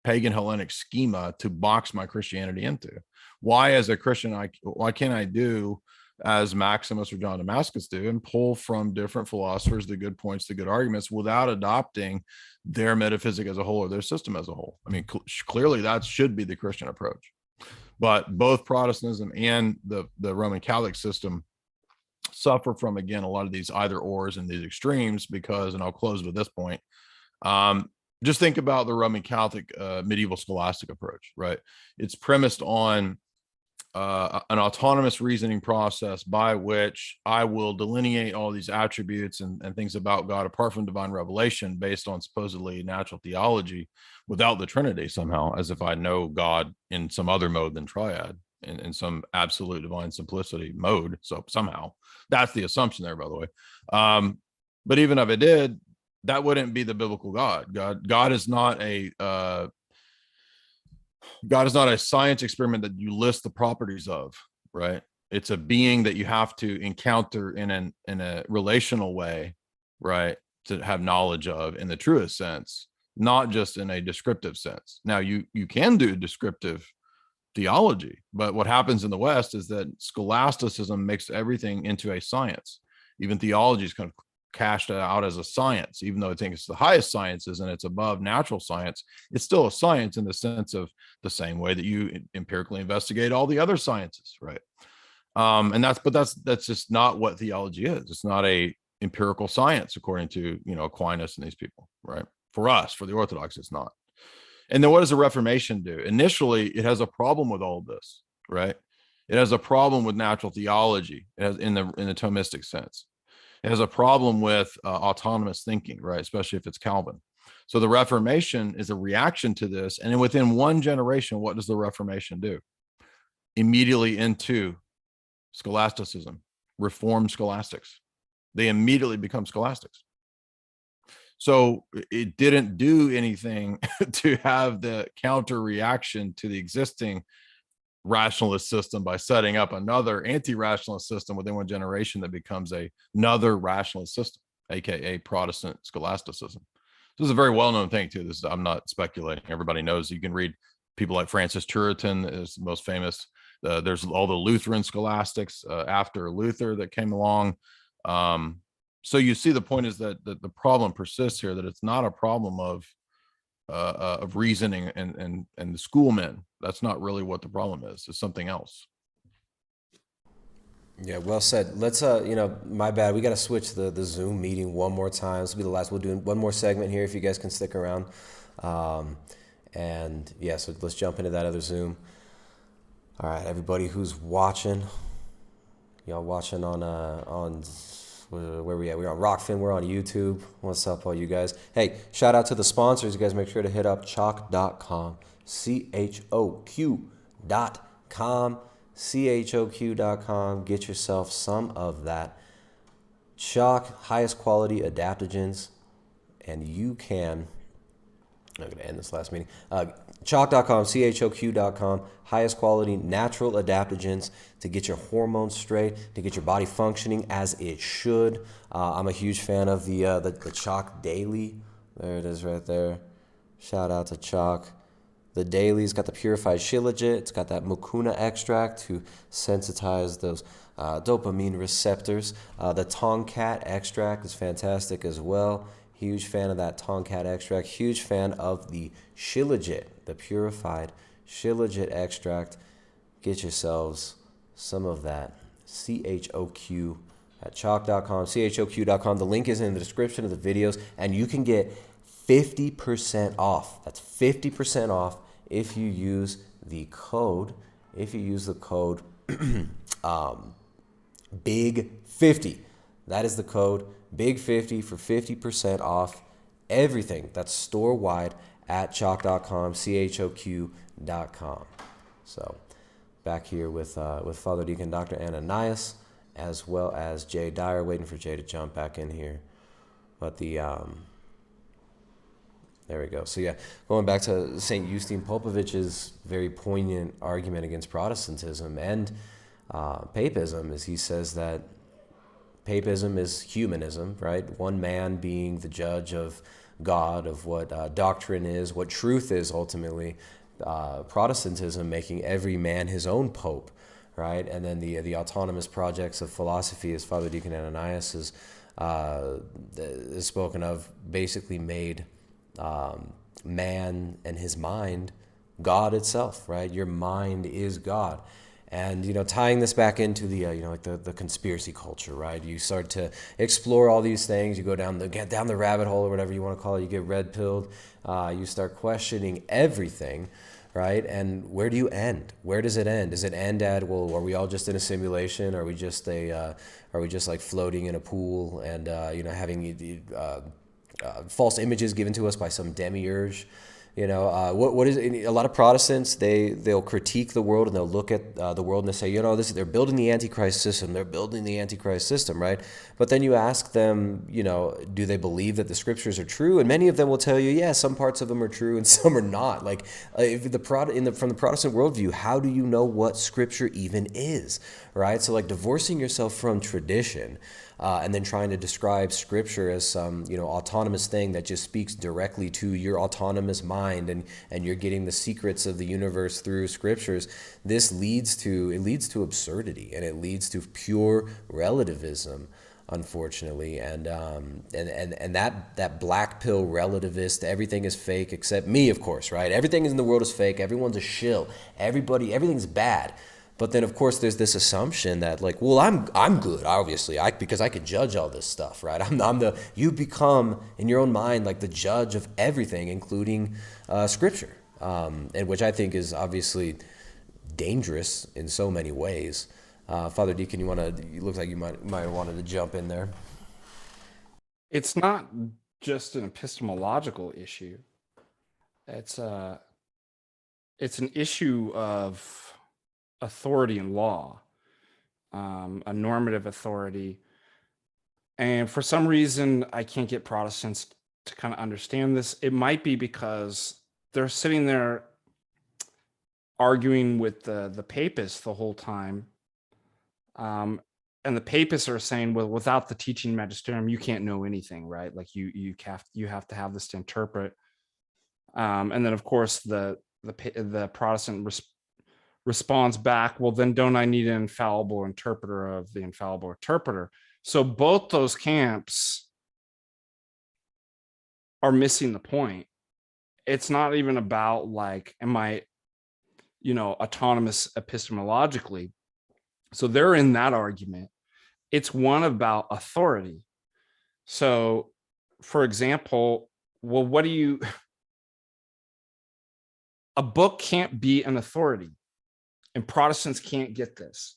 pagan Hellenic schema to box my Christianity into? Why, as a Christian, why can't I do as Maximus or John Damascus do and pull from different philosophers the good points, the good arguments, without adopting their metaphysic as a whole or their system as a whole? I mean, clearly that should be the Christian approach. But both Protestantism and the Roman Catholic system suffer from, again, a lot of these either ors and these extremes because, and I'll close with this point, just think about the Roman Catholic medieval scholastic approach, right? It's premised on an autonomous reasoning process by which I will delineate all these attributes and things about God apart from divine revelation based on supposedly natural theology without the Trinity somehow, as if I know God in some other mode than triad, in some absolute divine simplicity mode. So somehow that's the assumption there, by the way. But even if it did, that wouldn't be the biblical God. God is not a God is not a science experiment that you list the properties of, right? It's a being that you have to encounter in a relational way, right? To have knowledge of in the truest sense, not just in a descriptive sense. Now you can do descriptive theology, but what happens in the West is that scholasticism makes everything into a science. Even theology is kind of cashed out as a science, even though I think it's the highest sciences and it's above natural science. It's still a science in the sense of the same way that you empirically investigate all the other sciences, right? And that's just not what theology is. It's not a empirical science according to, Aquinas and these people, right? For us, for the Orthodox, it's not. And then what does the Reformation do? Initially, it has a problem with all of this, right? It has a problem with natural theology. It has in the Thomistic sense. It has a problem with autonomous thinking, right? Especially if it's Calvin. So the Reformation is a reaction to this. And then within one generation, what does the Reformation do? Immediately into scholasticism, Reformed scholastics. They immediately become scholastics. So it didn't do anything to have the counter reaction to the existing rationalist system by setting up another anti-rationalist system within one generation that becomes another rationalist system, aka Protestant scholasticism. This is a very well-known thing too. I'm not speculating. Everybody knows. You can read people like Francis Turretin is the most famous. There's all the Lutheran scholastics after Luther that came along. So you see, the point is that the problem persists here, that it's not a problem of reasoning and the schoolmen. That's not really what the problem is. It's something else. Yeah, well said. Let's my bad. We got to switch the Zoom meeting one more time. This will be the last. We'll do one more segment here if you guys can stick around. And yeah, so let's jump into that other Zoom. All right, everybody who's watching, y'all watching on where we at? We're on Rockfin. We're on YouTube. What's up, all you guys? Hey, shout out to the sponsors. You guys make sure to hit up choq.com, CHOQ.com, CHOQ.com. Get yourself some of that CHOQ, highest quality adaptogens, and you can. I'm going to end this last meeting. CHOQ.com, CHOQ.com, highest quality natural adaptogens to get your hormones straight, to get your body functioning as it should. I'm a huge fan of the CHOQ Daily. There it is right there. Shout out to CHOQ. The Daily's got the purified shilajit. It's got that mucuna extract to sensitize those dopamine receptors. The Tongkat extract is fantastic as well. Huge fan of that Tongkat extract. Huge fan of the shilajit, the purified shilajit extract. Get yourselves some of that. CHOQ at choq.com, CHOQ.com. The link is in the description of the videos, and you can get 50% off. That's 50% off if you use the code. If you use the code BIG50. That is the code BIG50 for 50% off everything. That's store-wide at choq.com, CHOQ.com. So back here with Father Deacon Dr. Ananais, as well as Jay Dyer, waiting for Jay to jump back in here. But there we go. So yeah, going back to St. Eugene Popovich's very poignant argument against Protestantism and papism is he says that papism is humanism, right? One man being the judge of God, of what doctrine is, what truth is ultimately. Protestantism making every man his own pope, right? And then the autonomous projects of philosophy, as Father Deacon Ananias is spoken of, basically made man and his mind God itself, right? Your mind is God. And, tying this back into the, like the conspiracy culture, right? You start to explore all these things. You go down the rabbit hole or whatever you want to call it. You get red pilled. You start questioning everything, right? And where do you end? Where does it end? Does it end at, well, are we all just in a simulation? Are we just like floating in a pool and, having false images given to us by some demiurge? What is it? A lot of Protestants, they'll critique the world and they'll look at the world and they say, they're building the Antichrist system. They're building the Antichrist system, right? But then you ask them, do they believe that the scriptures are true? And many of them will tell you, yeah, some parts of them are true and some are not. Like from the Protestant worldview, how do you know what scripture even is, right? So like divorcing yourself from tradition and then trying to describe scripture as some, autonomous thing that just speaks directly to your autonomous mind and you're getting the secrets of the universe through scriptures. This leads to absurdity, and it leads to pure relativism, unfortunately. And that black pill relativist, everything is fake except me, of course, right? Everything in the world is fake. Everyone's a shill. Everything's bad. But then, of course, there's this assumption that, like, well, I'm good, obviously, because I can judge all this stuff, right? You become, in your own mind, like the judge of everything, including Scripture, and which I think is obviously dangerous in so many ways. Father Deacon, you look like you might have wanted to jump in there. It's not just an epistemological issue. It's an issue of authority and law, a normative authority. And for some reason, I can't get Protestants to kind of understand this. It might be because they're sitting there arguing with the papists the whole time. And the papists are saying, well, without the teaching magisterium, you can't know anything, right? Like you have to have this to interpret. And then, of course, the Protestant responds back, well, then don't I need an infallible interpreter of the infallible interpreter? So both those camps are missing the point. It's not even about like, am I, autonomous epistemologically? So they're in that argument. It's one about authority. So, for example, well, a book can't be an authority. And Protestants can't get this.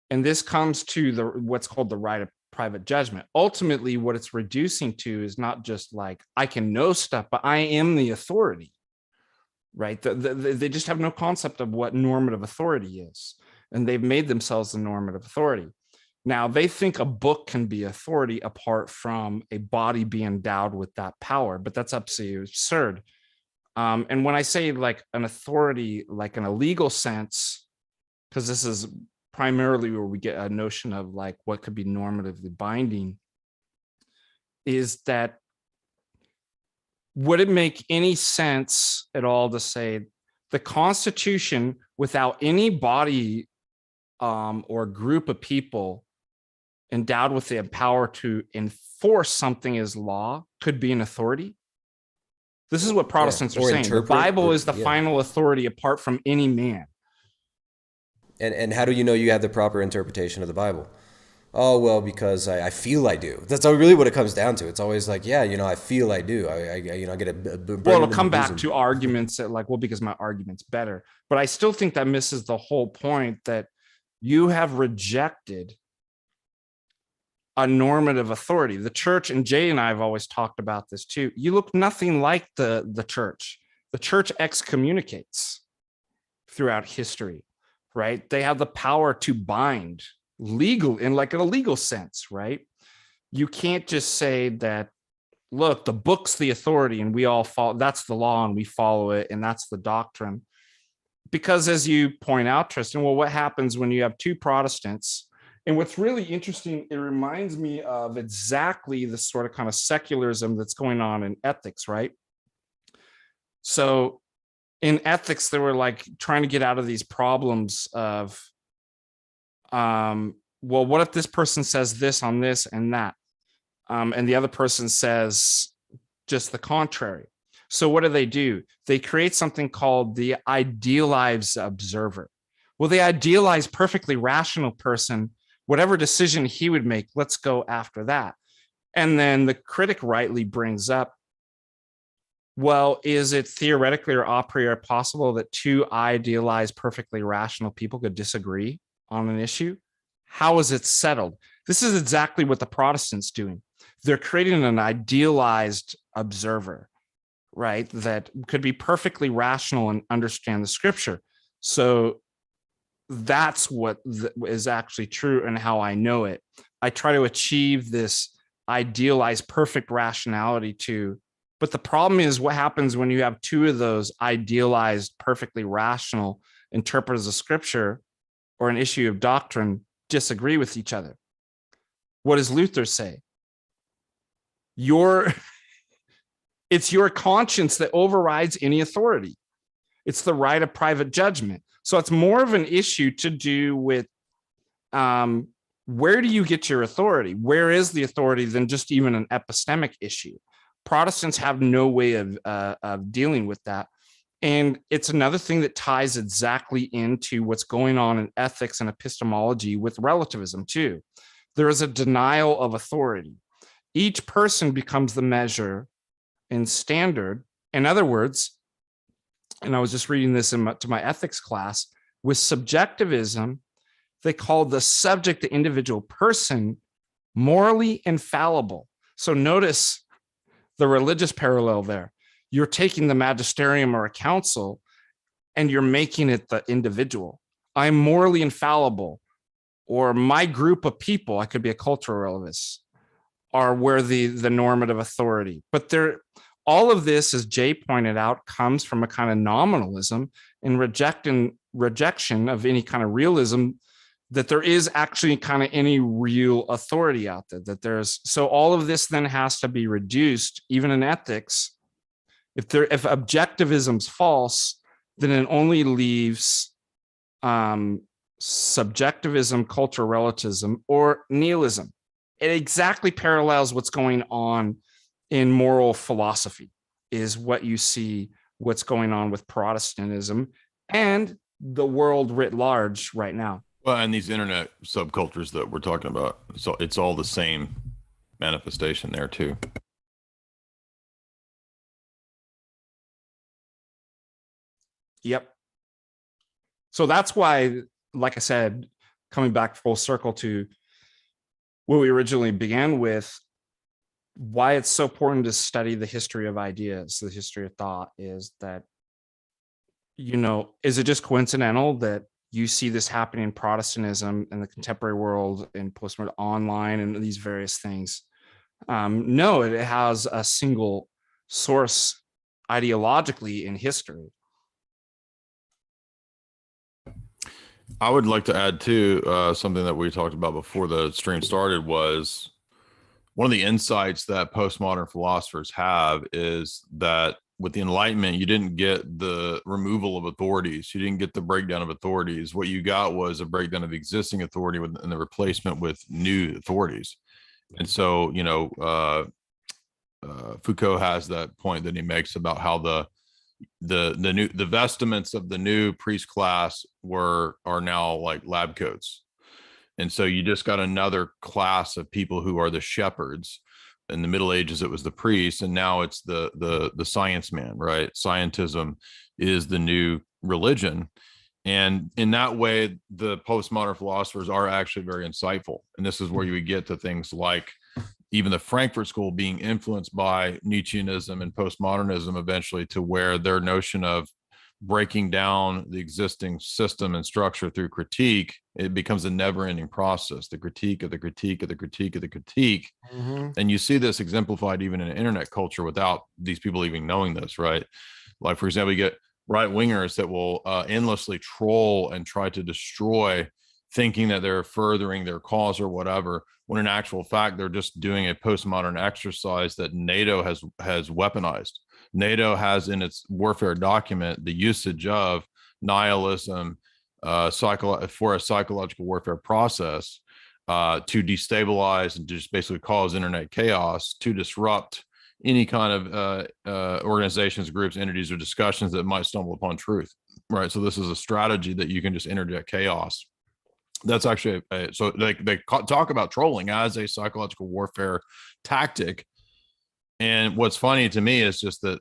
And this comes to what's called the right of private judgment. Ultimately, what it's reducing to is not just like, I can know stuff, but I am the authority, right? They just have no concept of what normative authority is. And they've made themselves the normative authority. Now, they think a book can be authority apart from a body being endowed with that power, but that's absolutely absurd. And when I say like an authority, like in a legal sense, because this is primarily where we get a notion of like what could be normatively binding, is that would it make any sense at all to say the Constitution without any body or group of people endowed with the power to enforce something as law could be an authority? This is what Protestants are saying. The Bible is the final authority apart from any man. And how do you know you have the proper interpretation of the Bible? Oh, well, because I feel I do. That's really what it comes down to. It's always like, yeah, I feel I do. I get a well, it'll come back to arguments that like, well, because my argument's better. But I still think that misses the whole point that you have rejected a normative authority. The church, and Jay and I have always talked about this too. You look nothing like the church. The church excommunicates throughout history. right? They have the power to bind legal in like in a legal sense, right? You can't just say that, look, the book's the authority and we all follow, that's the law and we follow it and that's the doctrine. Because as you point out, Tristan, well, what happens when you have two Protestants? And what's really interesting, it reminds me of exactly the sort of kind of secularism that's going on in ethics, right? So in ethics, they were like trying to get out of these problems of, well, what if this person says this on this and that? And the other person says just the contrary. So what do? They create something called the idealized observer. Well, the idealized, perfectly rational person, whatever decision he would make, let's go after that. And then the critic rightly brings up, well, is it theoretically or a priori possible that two idealized, perfectly rational people could disagree on an issue? How is it settled? This is exactly what the Protestants doing. They're creating an idealized observer, right? That could be perfectly rational and understand the scripture. So that's what is actually true and how I know it. I try to achieve this idealized perfect rationality too. But the problem is what happens when you have two of those idealized, perfectly rational interpreters of scripture or an issue of doctrine disagree with each other. What does Luther say? It's your conscience that overrides any authority. It's the right of private judgment. So it's more of an issue to do with where do you get your authority? Where is the authority than just even an epistemic issue? Protestants have no way of dealing with that. And it's another thing that ties exactly into what's going on in ethics and epistemology with relativism too. There is a denial of authority. Each person becomes the measure and standard. In other words, and I was just reading this to my ethics class, with subjectivism, they call the subject, the individual person, morally infallible. So notice the religious parallel there. You're taking the magisterium or a council and you're making it the individual. I'm morally infallible, or my group of people, I could be a cultural relativist, are where the normative authority. But all of this, as Jay pointed out, comes from a kind of nominalism and rejection of any kind of realism, that there is actually kind of any real authority out there. So all of this then has to be reduced, even in ethics. If objectivism's false, then it only leaves subjectivism, cultural relativism, or nihilism. It exactly parallels what's going on in moral philosophy, is what you see what's going on with Protestantism and the world writ large right now. Well, and these internet subcultures that we're talking about, so it's all the same manifestation there too. Yep. So that's why, like I said, coming back full circle to what we originally began with, why it's so important to study the history of ideas, the history of thought, is that, is it just coincidental that you see this happening in Protestantism in the contemporary world, in postmodern online and these various things? No, it has a single source ideologically in history. I would like to add too, something that we talked about before the stream started, was one of the insights that postmodern philosophers have is that with the Enlightenment, you didn't get the removal of authorities. You didn't get the breakdown of authorities. What you got was a breakdown of existing authority and the replacement with new authorities. And so, Foucault has that point that he makes about how the vestments of the new priest class are now like lab coats. And so you just got another class of people who are the shepherds. In the Middle Ages, it was the priests, and now it's the science man, right? Scientism is the new religion. And in that way, the postmodern philosophers are actually very insightful. And this is where you would get to things like even the Frankfurt School being influenced by Nietzscheanism and postmodernism eventually, to where their notion of breaking down the existing system and structure through critique, it becomes a never-ending process. The critique of the critique of the critique of the critique. And you see this exemplified even in internet culture without these people even knowing this, right? Like, for example, you get right-wingers that will endlessly troll and try to destroy, thinking that they're furthering their cause or whatever, when in actual fact, they're just doing a postmodern exercise that NATO has weaponized. NATO has in its warfare document the usage of nihilism for a psychological warfare process to destabilize and just basically cause internet chaos, to disrupt any kind of organizations, groups, entities, or discussions that might stumble upon truth, right? So this is a strategy that you can just interject chaos. That's actually so they talk about trolling as a psychological warfare tactic. And what's funny to me is just that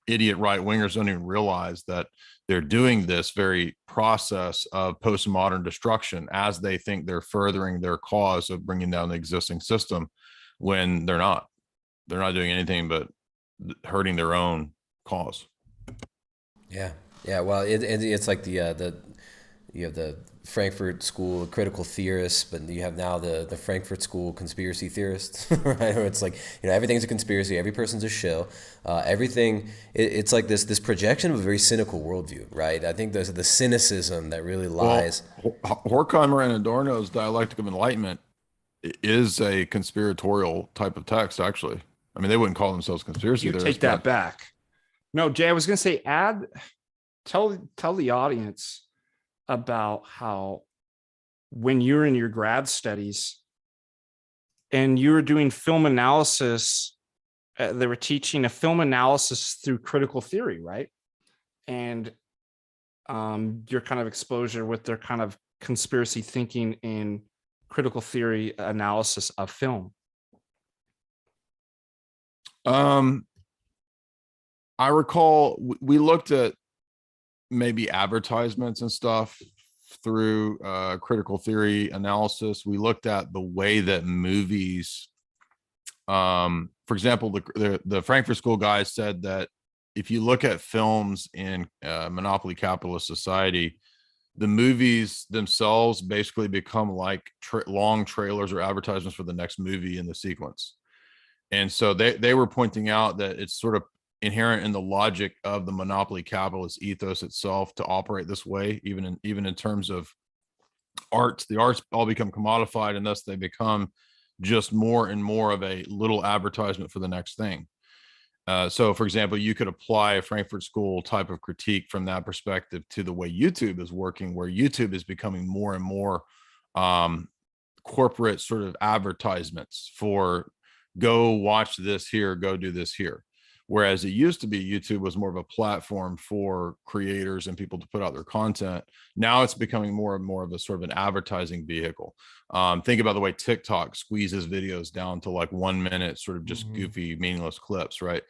idiot right-wingers don't even realize that they're doing this very process of postmodern destruction as they think they're furthering their cause of bringing down the existing system, when they're not. They're not doing anything but hurting their own cause. Yeah. Well, it's like you have the Frankfurt School critical theorists, but you have now the Frankfurt School conspiracy theorists, right? Where it's like, everything's a conspiracy, every person's a shill, everything. It's like this projection of a very cynical worldview, right? I think there's the cynicism that really lies. Well, Horkheimer and Adorno's Dialectic of Enlightenment is a conspiratorial type of text, actually. I mean, they wouldn't call themselves conspiracy theorists. Take that back. No, Jay, I was going to say, tell the audience about how when you're in your grad studies and you were doing film analysis, they were teaching a film analysis through critical theory, right? And your kind of exposure with their kind of conspiracy thinking in critical theory analysis of film. I recall we looked at maybe advertisements and stuff through critical theory analysis. We looked at the way that movies, for example, the Frankfurt School guys said that if you look at films in monopoly capitalist society, the movies themselves basically become like long trailers or advertisements for the next movie in the sequence. And so they were pointing out that it's sort of inherent in the logic of the monopoly capitalist ethos itself to operate this way, even in terms of art. The arts all become commodified, and thus they become just more and more of a little advertisement for the next thing. So, for example, you could apply a Frankfurt School type of critique from that perspective to the way YouTube is working, where YouTube is becoming more and more corporate sort of advertisements for go watch this here, go do this here. Whereas it used to be YouTube was more of a platform for creators and people to put out their content. Now it's becoming more and more of a sort of an advertising vehicle. Think about the way TikTok squeezes videos down to like 1 minute, sort of just goofy, meaningless clips, right?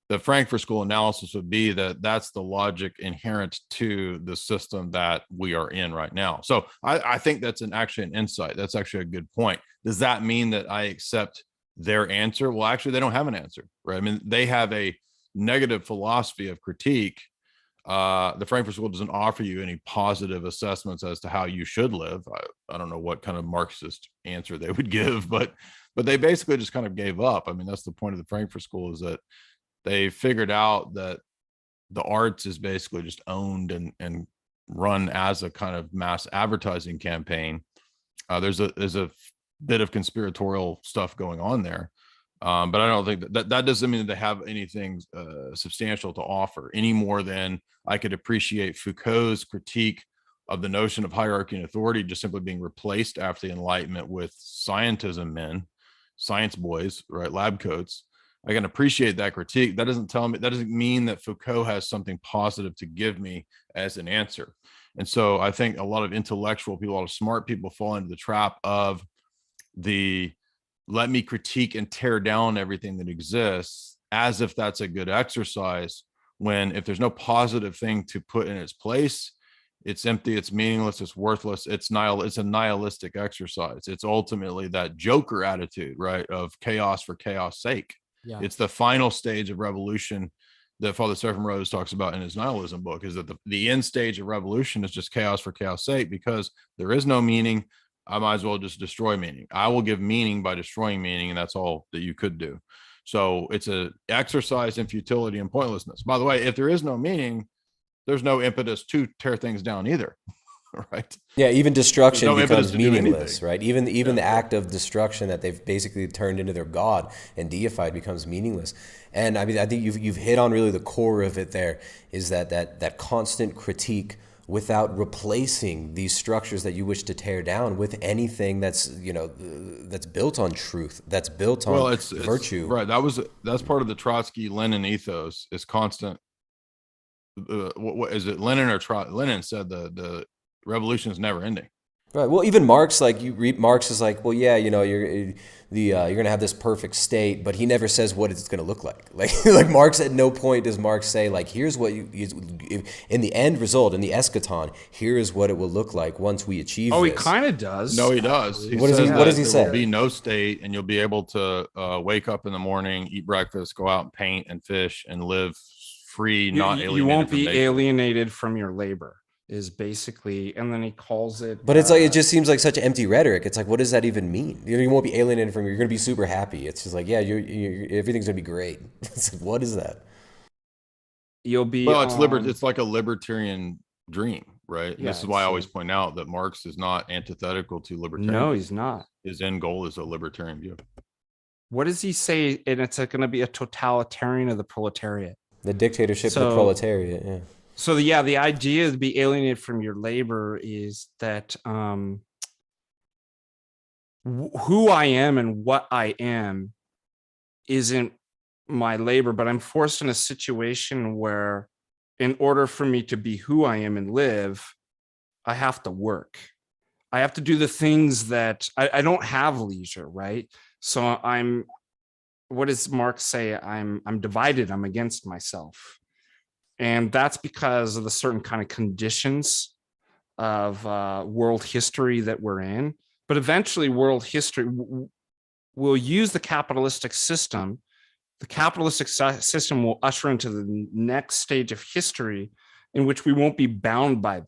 The Frankfurt School analysis would be that that's the logic inherent to the system that we are in right now. So I think that's actually an insight. That's actually a good point. Does that mean that I accept their answer? Well, actually, they don't have an answer, right? I mean, they have a negative philosophy of critique. The Frankfurt School doesn't offer you any positive assessments as to how you should live. I don't know what kind of Marxist answer they would give, but they basically just kind of gave up. I mean, that's the point of the Frankfurt School, is that they figured out that the arts is basically just owned and run as a kind of mass advertising campaign. There's a bit of conspiratorial stuff going on there, but I don't think that doesn't mean that they have anything substantial to offer, any more than I could appreciate Foucault's critique of the notion of hierarchy and authority just simply being replaced after the Enlightenment with scientism men, science boys, right, lab coats. I can appreciate that critique. That doesn't mean that Foucault has something positive to give me as an answer. And so I think a lot of intellectual people, a lot of smart people fall into the trap of let me critique and tear down everything that exists as if that's a good exercise, when if there's no positive thing to put in its place, it's empty, it's meaningless, it's worthless, it's a nihilistic exercise. It's ultimately that Joker attitude, right, of chaos for chaos sake. Yeah. It's the final stage of revolution that Father Stephen Rose talks about in his nihilism book, is that the end stage of revolution is just chaos for chaos sake, because there is no meaning. I might as well just destroy meaning. I will give meaning by destroying meaning, and that's all that you could do. So it's a exercise in futility and pointlessness. By the way, if there is no meaning, there's no impetus to tear things down either. Right. Yeah, even destruction no becomes impetus to do meaningless, anything. right? Even the act of destruction that they've basically turned into their god and deified becomes meaningless. And I mean, I think you've hit on really the core of it. There is that constant critique without replacing these structures that you wish to tear down with anything that's, you know, that's built on truth, that's built on virtue. Right. That's part of the Trotsky Lenin ethos, is constant. What is it? Lenin or Lenin said the revolution is never ending. Right. Well, even Marx, like you read, Marx is like, well, yeah, you know, you're going to have this perfect state, but he never says what it's going to look like. Like Marx, at no point does Marx say, like, here's what in the end result, in the eschaton, here is what it will look like once we achieve. Oh, this. he kind of does. No, he does. What does he say? There will be no state, and you'll be able to wake up in the morning, eat breakfast, go out and paint and fish, and live free, not alienated. You won't be nature. alienated from your labor, is basically, and then he calls it. But it's like, it just seems like such empty rhetoric. It's like, what does that even mean? You know, you won't be alienated from. You're going to be super happy. It's just like, yeah, you're everything's going to be great. It's like, what is that? You'll be. Well, it's like a libertarian dream, right? Yeah, This is why I always point out that Marx is not antithetical to libertarian. No, he's not. His end goal is a libertarian view. What does he say? And it's going to be a totalitarian of the proletariat. The dictatorship of the proletariat. Yeah. So the idea to be alienated from your labor is that who I am and what I am isn't my labor, but I'm forced in a situation where, in order for me to be who I am and live, I have to work. I have to do the things that I don't have leisure, right? So what does Marx say? I'm divided. I'm against myself. And that's because of the certain kind of conditions of world history that we're in. But eventually world history will use the capitalistic system. The capitalistic system will usher into the next stage of history in which we won't be bound by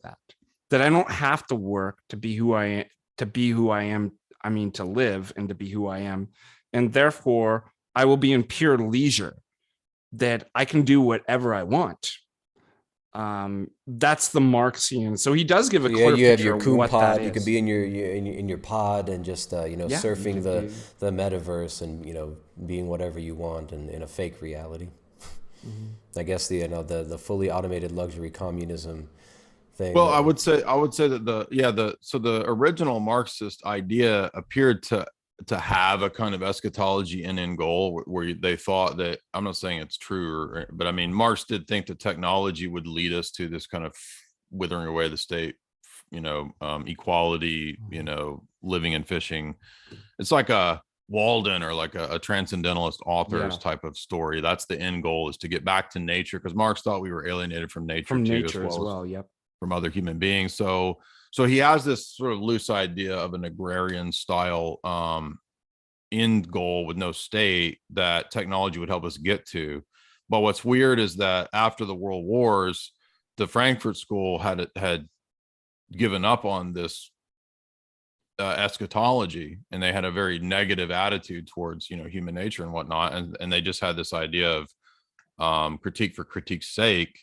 that I don't have to work to be who I am. I mean, to live and to be who I am. And therefore I will be in pure leisure, that I can do whatever I want. That's the Marxian. So he does give a clear you have picture your of coon what pod. that You is. can be in your pod and just surfing the metaverse and being whatever you want in a fake reality. I guess the fully automated luxury communism thing. Well, I would say that the original Marxist idea appeared to have a kind of eschatology and end goal where they thought that, I'm not saying it's true, but I mean, Marx did think that technology would lead us to this kind of withering away of the state, equality, living and fishing. It's like a Walden or like a transcendentalist author's type of story. That's the end goal, is to get back to nature, because Marx thought we were alienated from nature, As well. Yep. From other human beings. So he has this sort of loose idea of an agrarian style end goal with no state that technology would help us get to. But what's weird is that after the World Wars, the Frankfurt School had given up on this eschatology, and they had a very negative attitude towards human nature and whatnot, and they just had this idea of critique for critique's sake.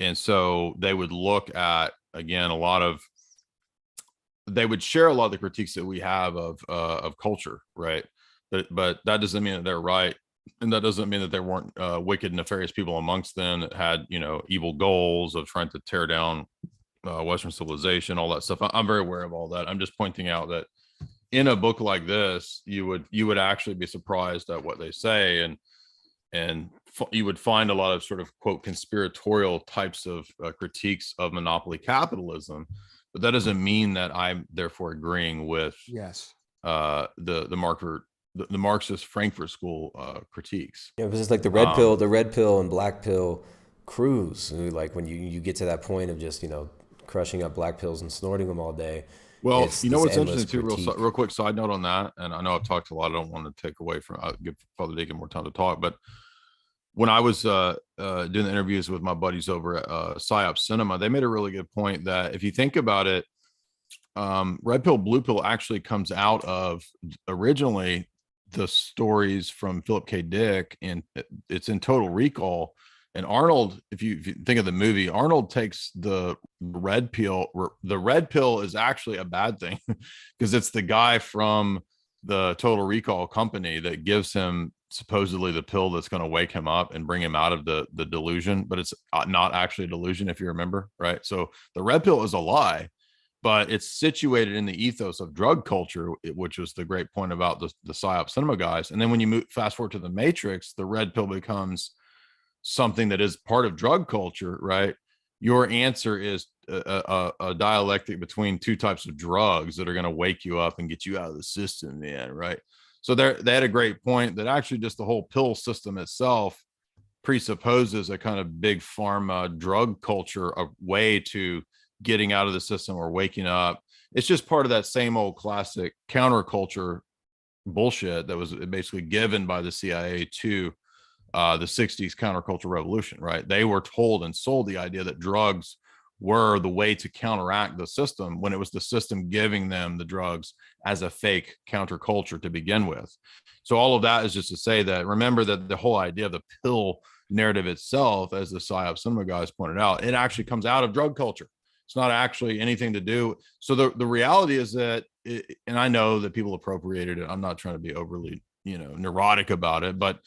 And so they would look at, again, they would share a lot of the critiques that we have of culture, right? But that doesn't mean that they're right, and that doesn't mean that there weren't wicked, nefarious people amongst them that had evil goals of trying to tear down Western civilization, all that stuff. I'm very aware of all that. I'm just pointing out that in a book like this, you would actually be surprised at what they say, and you would find a lot of sort of quote conspiratorial types of critiques of monopoly capitalism. But that doesn't mean that I'm therefore agreeing with the Marxist Frankfurt School critiques. Yeah, it was just like the red pill and black pill cruise. Like when you get to that point of just crushing up black pills and snorting them all day. Well, what's interesting too, real quick side note on that, and I know I've talked a lot. I don't want to take away from give Father Deacon more time to talk, but when I was doing the interviews with my buddies over at PsyOps Cinema, they made a really good point that if you think about it, red pill, blue pill actually comes out of originally the stories from Philip K. Dick, and it's in Total Recall. And Arnold, if you think of the movie, Arnold takes the red pill. The red pill is actually a bad thing because it's the guy from the Total Recall company that gives him supposedly the pill that's going to wake him up and bring him out of the delusion, but it's not actually a delusion, if you remember, right? So the red pill is a lie, but it's situated in the ethos of drug culture, which was the great point about the PsyOps Cinema guys. And then when you fast forward to the Matrix, the red pill becomes something that is part of drug culture, right? Your answer is a dialectic between two types of drugs that are going to wake you up and get you out of the system, man, right? So they had a great point that actually just the whole pill system itself presupposes a kind of big pharma drug culture, a way to getting out of the system or waking up. It's just part of that same old classic counterculture bullshit that was basically given by the CIA to the 60s counterculture revolution, right? They were told and sold the idea that drugs were the way to counteract the system, when it was the system giving them the drugs as a fake counterculture to begin with. So all of that is just to say that, remember that the whole idea of the pill narrative itself, as the PsyOps Cinema guys pointed out, it actually comes out of drug culture. It's not actually anything to do. So the reality is that, and I know that people appropriated it. I'm not trying to be overly, neurotic about it, but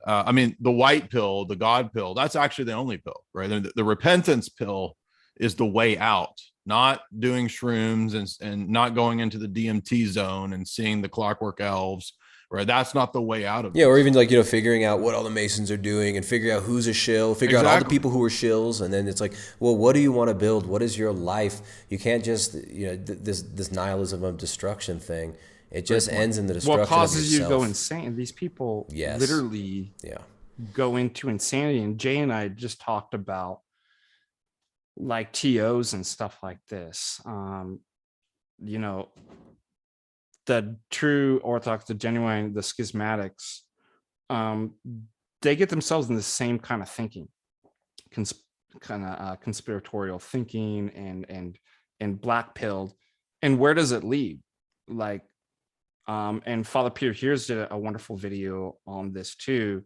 I mean, the white pill, the God pill, that's actually the only pill, right? The repentance pill is the way out, not doing shrooms and not going into the DMT zone and seeing the clockwork elves, right? That's not the way out of Yeah, this. or even like, figuring out what all the Masons are doing and figuring out who's a shill, figure out all the people who are shills. And then it's like, well, what do you want to build? What is your life? You can't just, this nihilism of destruction thing. It just ends in the destruction What causes of you yourself. to go insane? These people literally go into insanity. And Jay and I just talked about like TOs and stuff like this. The true Orthodox, the genuine, the schismatics, they get themselves in the same kind of thinking, conspiratorial thinking and black pilled. And where does it lead? Like, and Father Peter Here's did a wonderful video on this too,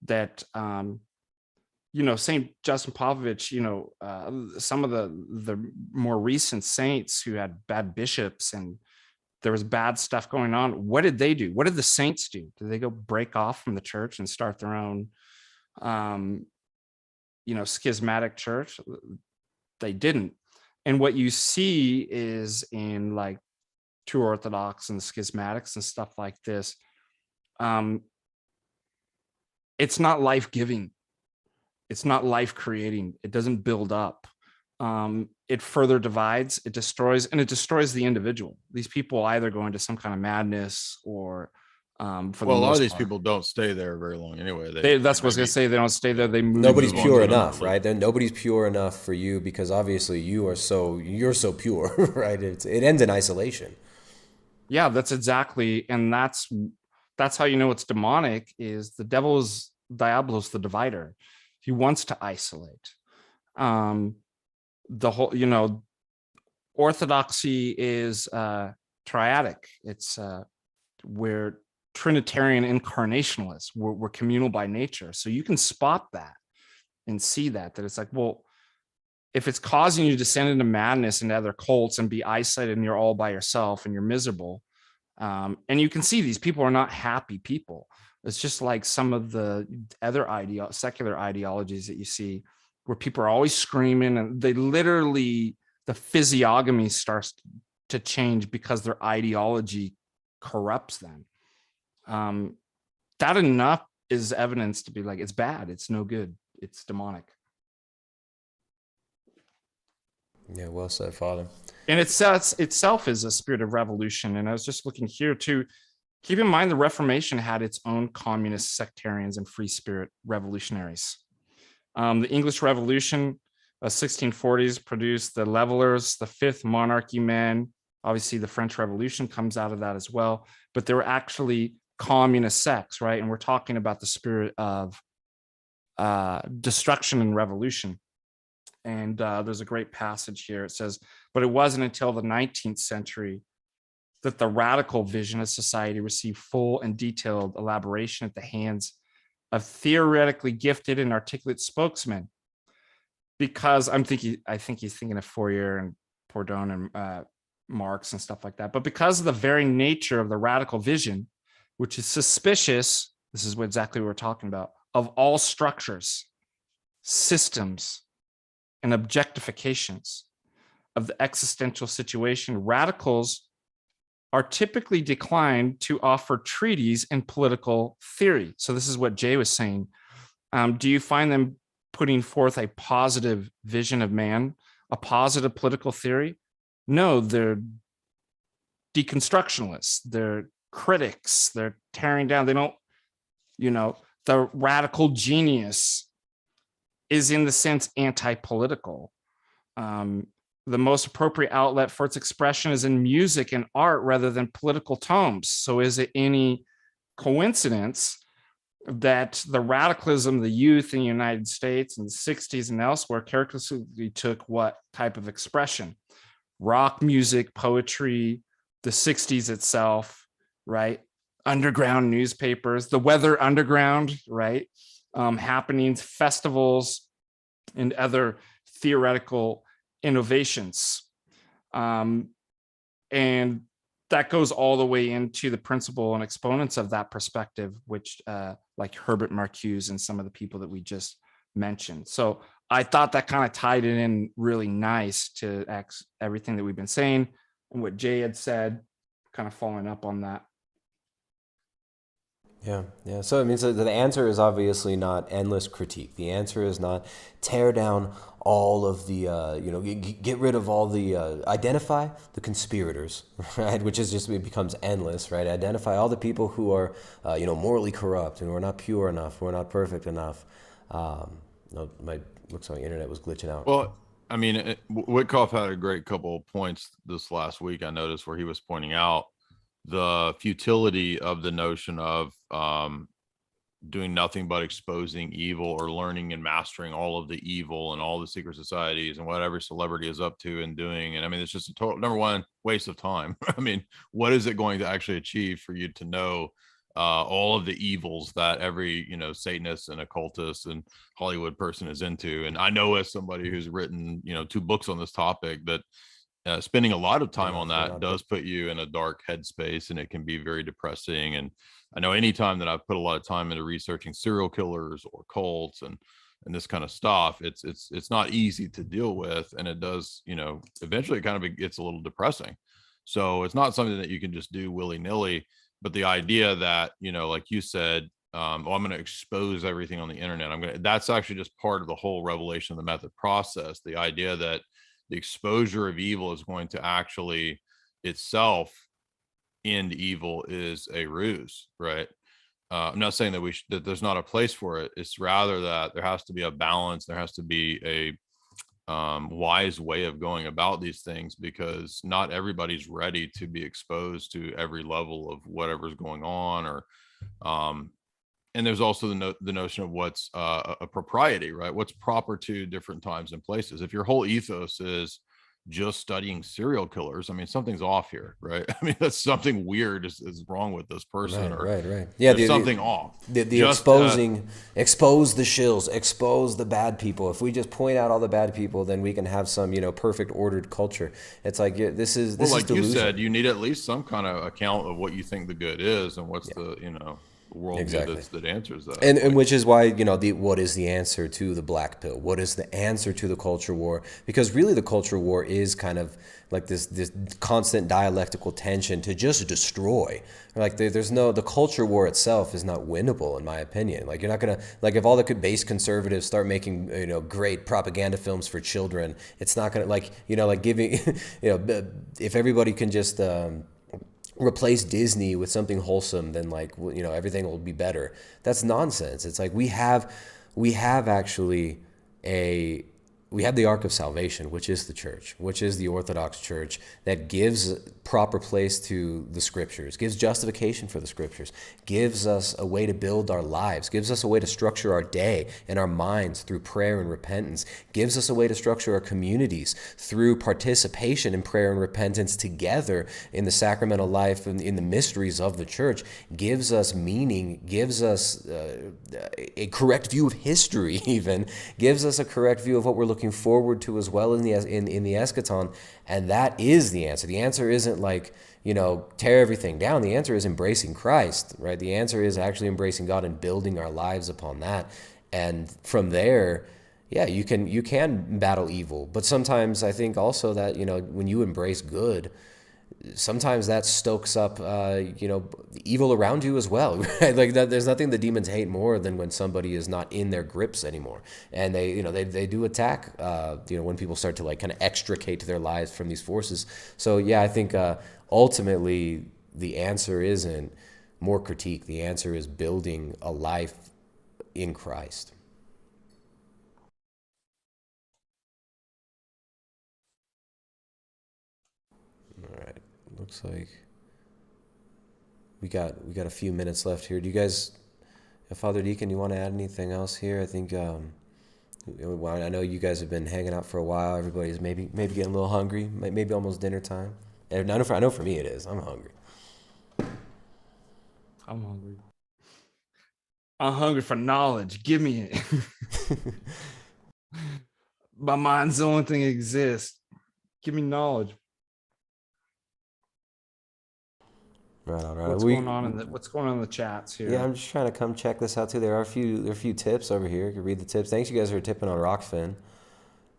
that Saint Justin Povich, some of the more recent saints who had bad bishops and there was bad stuff going on. What did they do? What did the saints do? Did they go break off from the church and start their own schismatic church? They didn't. And what you see is in like true Orthodox and schismatics and stuff like this, it's not life-giving. It's not life-creating. It doesn't build up. It further divides, it destroys the individual. These people either go into some kind of madness or a lot of these people don't stay there very long anyway. That's what I was gonna say. They don't stay there. They move. Nobody's pure enough, right? Then nobody's pure enough for you, because obviously you're so pure, right? It ends in isolation. Yeah, that's exactly, and that's how you know it's demonic. Is the devil is Diablos, the divider. He wants to isolate. The whole, Orthodoxy is triadic. It's we're Trinitarian incarnationalists. We're communal by nature. So you can spot that and see that it's like, well, if it's causing you to descend into madness and other cults and be isolated and you're all by yourself and you're miserable, and you can see these people are not happy people. It's just like some of the other secular ideologies that you see, where people are always screaming and they literally, the physiognomy starts to change because their ideology corrupts them. That enough is evidence to be like, it's bad, it's no good, it's demonic. Yeah, well said, Father. And it itself is a spirit of revolution. And I was just looking here too. Keep in mind, the Reformation had its own communist sectarians and free spirit revolutionaries. The English Revolution, 1640s, produced the Levelers, the Fifth Monarchy men. Obviously, the French Revolution comes out of that as well. But they were actually communist sects, right? And we're talking about the spirit of destruction and revolution. And there's a great passage here. It says, but it wasn't until the 19th century that the radical vision of society received full and detailed elaboration at the hands of theoretically gifted and articulate spokesmen. Because I think he's thinking of Fourier and Proudhon and Marx and stuff like that. But because of the very nature of the radical vision, which is suspicious, this is exactly what we're talking about, of all structures, systems, and objectifications of the existential situation, radicals are typically declined to offer treatises in political theory. So this is what Jay was saying. Do you find them putting forth a positive vision of man, a positive political theory? No, they're deconstructionalists. They're critics. They're tearing down. They don't, the radical genius is in the sense anti-political. The most appropriate outlet for its expression is in music and art rather than political tomes. So is it any coincidence that the radicalism of the youth in the United States in the 60s and elsewhere characteristically took what type of expression? Rock music, poetry, the 60s itself, right? Underground newspapers, the Weather Underground, right? Happenings, festivals, and other theoretical innovations. And that goes all the way into the principle and exponents of that perspective, which like Herbert Marcuse and some of the people that we just mentioned. So I thought that kind of tied it in really nice to everything that we've been saying and what Jay had said, kind of following up on that. Yeah. So I mean, so the answer is obviously not endless critique. The answer is not tear down all of the, get rid of all the, identify the conspirators, right? Which is just, it becomes endless, right? Identify all the people who are, morally corrupt and who are not pure enough, who are not perfect enough. Looks like my internet was glitching out. Well, I mean, Witkoff had a great couple of points this last week, I noticed, where he was pointing out the futility of the notion of doing nothing but exposing evil or learning and mastering all of the evil and all the secret societies and what every celebrity is up to and doing. And I mean, it's just a total, number one, waste of time. I mean, what is it going to actually achieve for you to know all of the evils that every, Satanist and occultist and Hollywood person is into? And I know, as somebody who's written, 2 books on this topic, that spending a lot of time on that does put you in a dark headspace, and it can be very depressing. And I know anytime that I've put a lot of time into researching serial killers or cults and this kind of stuff, it's not easy to deal with, and it does, eventually it kind of gets a little depressing. So it's not something that you can just do willy-nilly. But the idea that, like you said, I'm going to expose everything on the internet, that's actually just part of the whole revelation of the method process. The idea that the exposure of evil is going to actually itself end evil is a ruse, right? I'm not saying that that there's not a place for it. It's rather that there has to be a balance. There has to be a wise way of going about these things, because not everybody's ready to be exposed to every level of whatever's going on. Or and there's also the notion of what's a propriety, right? What's proper to different times and places. If your whole ethos is just studying serial killers, I mean, something's off here, right? I mean, that's something weird is wrong with this person. Right. Yeah, there's something off. The just, expose the shills, expose the bad people. If we just point out all the bad people, then we can have some, perfect ordered culture. It's like, this is like delusion. You said, you need at least some kind of account of what you think the good is and what's the worldview that answers that. And which is why, what is the answer to the black pill? What is the answer to the culture war? Because really the culture war is kind of like this constant dialectical tension to just destroy. Like the culture war itself is not winnable, in my opinion. Like, you're not going to, like, if all the base conservatives start making, great propaganda films for children, it's not going to, giving, if everybody can just, replace Disney with something wholesome, then everything will be better. That's nonsense. It's like we have actually a we have the ark of salvation, which is the church, which is the Orthodox Church, that gives proper place to the scriptures, gives justification for the scriptures, gives us a way to build our lives, gives us a way to structure our day and our minds through prayer and repentance, gives us a way to structure our communities through participation in prayer and repentance together in the sacramental life and in the mysteries of the church, gives us meaning, gives us a correct view of history, even gives us a correct view of what we're looking forward to as well in the eschaton. And that is the answer. The answer isn't like, tear everything down. The answer is embracing Christ, right? The answer is actually embracing God and building our lives upon that. And from there, yeah, you can battle evil. But sometimes I think also that, when you embrace good, sometimes that stokes up, evil around you as well, right? Like that, there's nothing the demons hate more than when somebody is not in their grips anymore, and they do attack, when people start to like kind of extricate their lives from these forces. So yeah, I think ultimately the answer isn't more critique. The answer is building a life in Christ. All right. Looks like we got a few minutes left here. Do you guys, Father Deacon, you want to add anything else here? I think I know you guys have been hanging out for a while. Everybody's maybe getting a little hungry. Maybe almost dinner time. And I know for me it is. I'm hungry. I'm hungry. I'm hungry for knowledge. Give me it. My mind's the only thing that exists. Give me knowledge. Right on, right. What's going on in the chats here? Yeah, I'm just trying to come check this out too. There are a few tips over here. You can read the tips. Thanks, you guys, for tipping on Rockfin.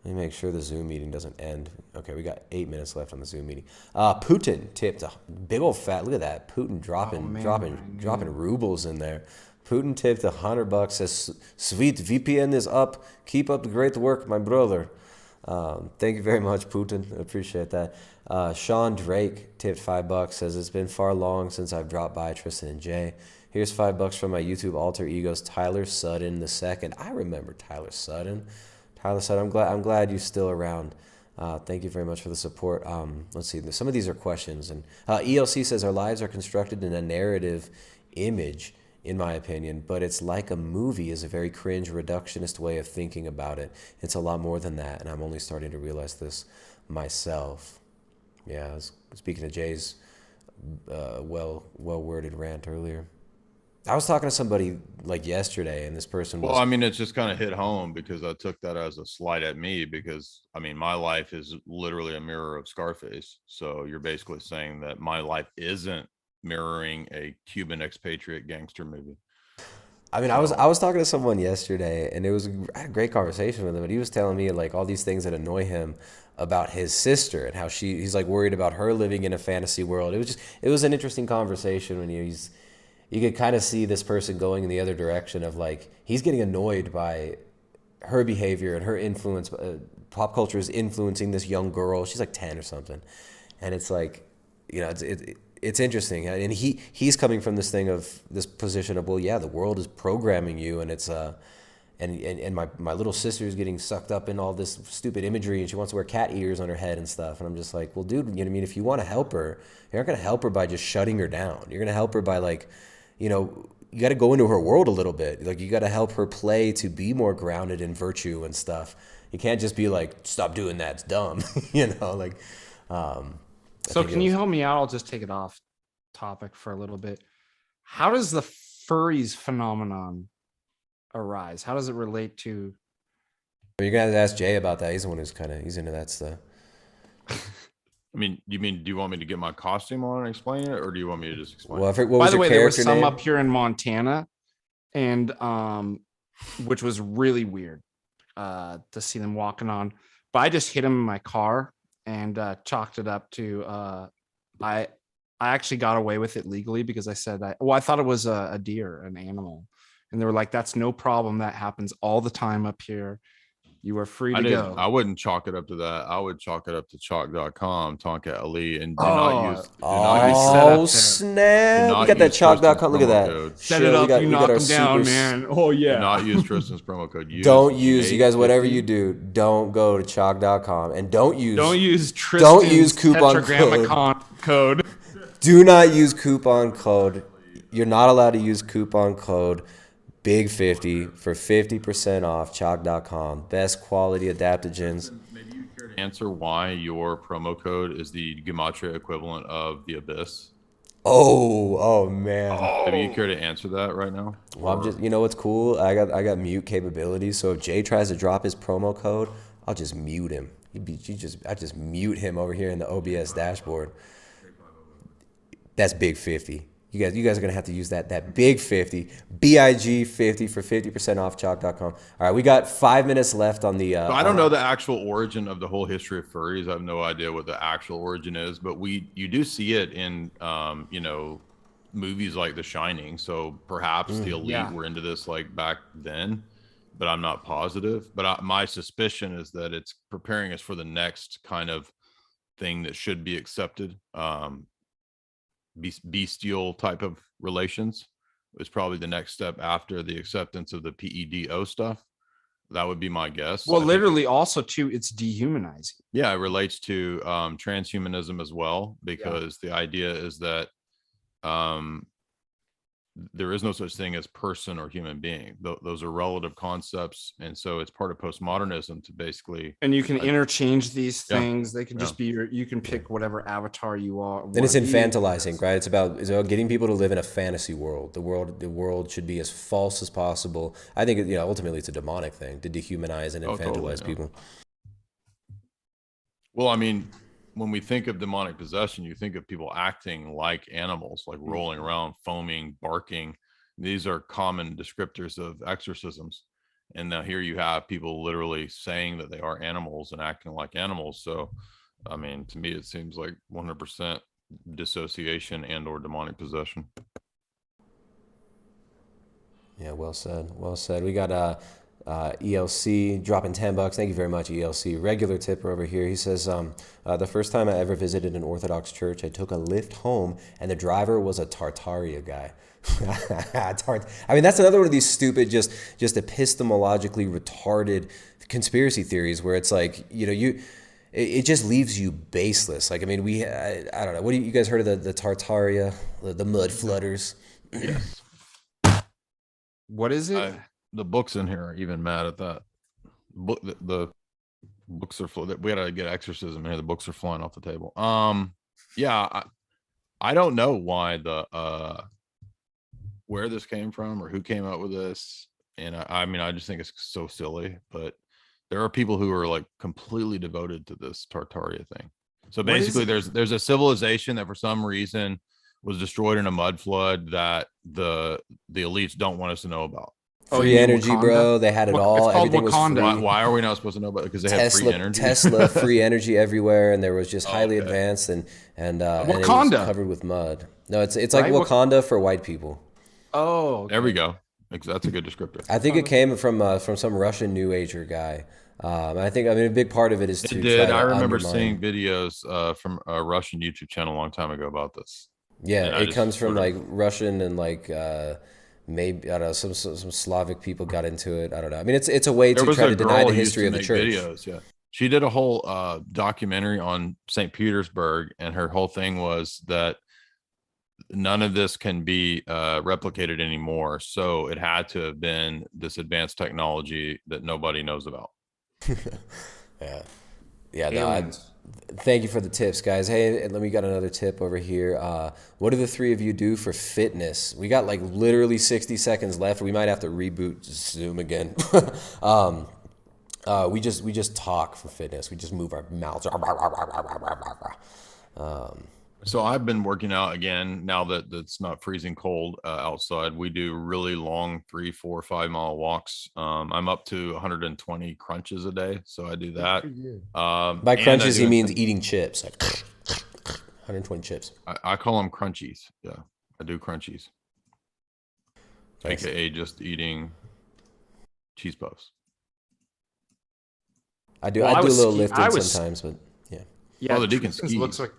Let me make sure the Zoom meeting doesn't end. Okay, we got 8 minutes left on the Zoom meeting. Putin tipped a big old fat. Look at that. Putin dropping rubles in there. Putin tipped $100. Says, "Sweet VPN is up. Keep up the great work, my brother." Thank you very much, Putin. I appreciate that. Sean Drake tipped $5. Says, "It's been far long since I've dropped by Tristan and Jay. Here's $5 from my YouTube alter egos, Tyler Sutton II." I remember Tyler Sutton. Tyler Sutton, I'm glad you're still around. Thank you very much for the support. Let's see. Some of these are questions. And ELC says, "Our lives are constructed in a narrative image, in my opinion, but it's like a movie is a very cringe, reductionist way of thinking about it. It's a lot more than that, and I'm only starting to realize this myself." Yeah, I was speaking to Jay's well-worded rant earlier. I was talking to somebody like yesterday, and this person was... Well, I mean, it's just kind of hit home because I took that as a slight at me because, I mean, my life is literally a mirror of Scarface. So you're basically saying that my life isn't mirroring a Cuban expatriate gangster movie. I mean, I was talking to someone yesterday, and I had a great conversation with him, and he was telling me like all these things that annoy him about his sister and how he's like worried about her living in a fantasy world. It was an interesting conversation when you could kind of see this person going in the other direction of like, he's getting annoyed by her behavior and her influence. Pop culture is influencing this young girl. She's like 10 or something. And it's like, it's interesting. And he's coming from this thing of this position of, well, yeah, the world is programming you, and it's and my little sister is getting sucked up in all this stupid imagery, and she wants to wear cat ears on her head and stuff. And I'm just like, well, dude, you know what I mean? If you want to help her, you're not going to help her by just shutting her down. You're going to help her by like, you got to go into her world a little bit. Like, you got to help her play to be more grounded in virtue and stuff. You can't just be like, stop doing that, it's dumb. So can you help me out? I'll just take it off topic for a little bit. How does the furries phenomenon arise? How does it relate to... You're gonna have to ask Jay about that. He's the one he's into that stuff. I mean, do you want me to get my costume on and explain it, or do you want me to just explain it? By the way, there was some up here in Montana, and which was really weird to see them walking on. But I just hit them in my car and chalked it up to I actually got away with it legally because I said I thought it was a deer, an animal, and they were like, "That's no problem. That happens all the time up here." You are free I to didn't. go. I wouldn't chalk it up to that. I would chalk it up to chalk.com, Tonka Ali, and do Oh, not use. Do not already use. set up Oh there. snap! Do We not got that use chalk.com. Tristan's Look at promo that. code. Set Shit, it up, you we got knock our them down, super man. Oh yeah. Do not use Tristan's promo code. Use Don't use, you guys, whatever G850. you do, don't go to chalk.com and don't use Don't use coupon tetragrammicon code. Do not use coupon code. You're not allowed to use coupon code BIG50 for 50% off chalk.com. Best quality adaptogens. Maybe you care to answer why your promo code is the gematria equivalent of the abyss. Oh man. Maybe you care to answer that right now? Well, I'm just, you know what's cool? I got mute capabilities. So if Jay tries to drop his promo code, I'll just mute him. I just mute him over here in the OBS dashboard. That's big 50. You guys are gonna have to use that big 50, BIG 50 for 50% off chalk.com. All right, we got 5 minutes left on the. So I don't know the actual origin of the whole history of furries. I have no idea what the actual origin is, but you do see it in movies like The Shining. So perhaps the elite were into this like back then, but I'm not positive. But my suspicion is that it's preparing us for the next kind of thing that should be accepted. Bestial type of relations is probably the next step after the acceptance of the PEDO stuff. That would be my guess. Well, literally also too, it's dehumanizing. Yeah, it relates to transhumanism as well, because the idea is that there is no such thing as person or human being. Those are relative concepts, and so it's part of postmodernism to basically. And you can interchange these things. They can Yeah. just be you can pick whatever avatar you are. Then it's infantilizing, right? It's about getting people to live in a fantasy world. The world should be as false as possible. I think ultimately it's a demonic thing to dehumanize and infantilize people. Well, I mean, when we think of demonic possession, you think of people acting like animals, like rolling around, foaming, barking. These are common descriptors of exorcisms. And now here you have people literally saying that they are animals and acting like animals. So, I mean, to me, it seems like 100% dissociation and or demonic possession. Yeah, well said. Well said. We got ELC dropping $10. Thank you very much, ELC. Regular tipper over here. He says, the first time I ever visited an Orthodox church, I took a lift home and the driver was a Tartaria guy. I mean, that's another one of these stupid, just epistemologically retarded conspiracy theories where it's like, it just leaves you baseless. Like, I mean, I don't know. What do you guys heard of the Tartaria, the mud flooders? Yes. What is it? The books in here are even mad at that. The books are we gotta get exorcism in here. The books are flying off the table. Yeah, I don't know why where this came from or who came up with this. And I mean, I just think it's so silly, but there are people who are like completely devoted to this Tartaria thing. So basically there's a civilization that for some reason was destroyed in a mud flood that the elites don't want us to know about. Free energy, Wakanda? bro. They had it all. Everything Wakanda. was free. Why are we not supposed to know about it? Because they have free energy. Tesla, free energy everywhere, and there was just highly advanced and it was covered with mud. No, it's like Wakanda for white people. Oh, there we go. That's a good descriptor. I think it came from some Russian New Ager guy. I mean, a big part of it is to It did. try to I remember undermine. seeing videos from a Russian YouTube channel a long time ago about this. Yeah, it comes from like Russian and like maybe I don't know some Slavic people got into it. I don't know. I mean, it's a way to try to deny the history of the church. Videos, yeah. She did a whole documentary on St. Petersburg, and her whole thing was that none of this can be replicated anymore. So it had to have been this advanced technology that nobody knows about. Yeah. No, thank you for the tips, guys. Hey, let me got another tip over here. What do the three of you do for fitness? We got like literally 60 seconds left. We might have to reboot Zoom again. We just talk for fitness. We just move our mouths. So I've been working out again now that it's not freezing cold outside. We do really long 3, 4, 5 mile walks. I'm up to 120 crunches a day, so I do that. By crunches, he means eating chips, like 120 chips. I call them crunchies. Yeah, I do crunchies, Nice. aka just eating cheese puffs. I do. Well, I do a little I lifting was- sometimes, but yeah. Yeah, Oh, the deacon Tristan's skis. looks like.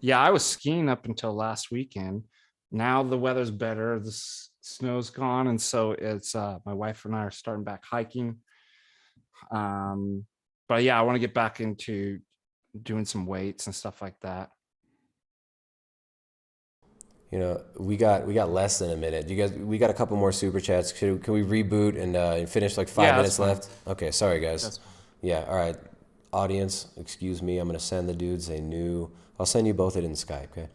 Yeah, I was skiing up until last weekend. Now the weather's better. The snow's gone, and so it's my wife and I are starting back hiking. But yeah, I want to get back into doing some weights and stuff like that. You know, we got less than a minute. You guys, we got a couple more super chats. Can we reboot and finish like 5 Yeah, minutes that's left? Okay, sorry guys. That's fine. Yeah, all right. Audience, excuse me. I'm gonna send the dudes a new. I'll send you both it in Skype. Okay.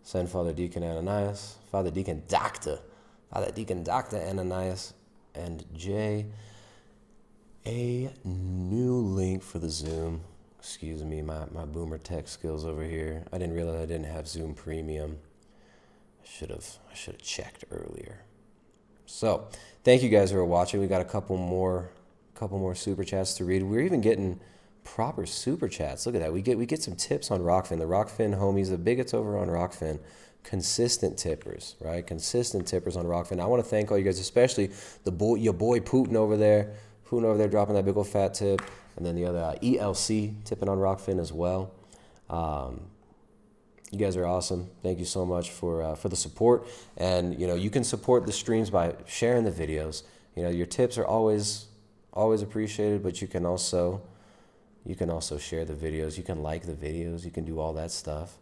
Send Father Deacon Ananias, Father Deacon Doctor Ananias, and Jay a new link for the Zoom. Excuse me, my boomer tech skills over here. I didn't realize I didn't have Zoom Premium. I should have checked earlier. So, thank you guys who are watching. We got a couple more super chats to read. We're even getting proper super chats. Look at that. We get some tips on Rockfin. The Rockfin homies, the bigots over on Rockfin, consistent tippers, right? Consistent tippers on Rockfin. I want to thank all you guys, especially your boy Putin over there. Putin over there dropping that big old fat tip. And then the other ELC tipping on Rockfin as well. You guys are awesome. Thank you so much for the support. And you know, you can support the streams by sharing the videos. You know, your tips are always appreciated, but you can also share the videos. You can like the videos. You can do all that stuff,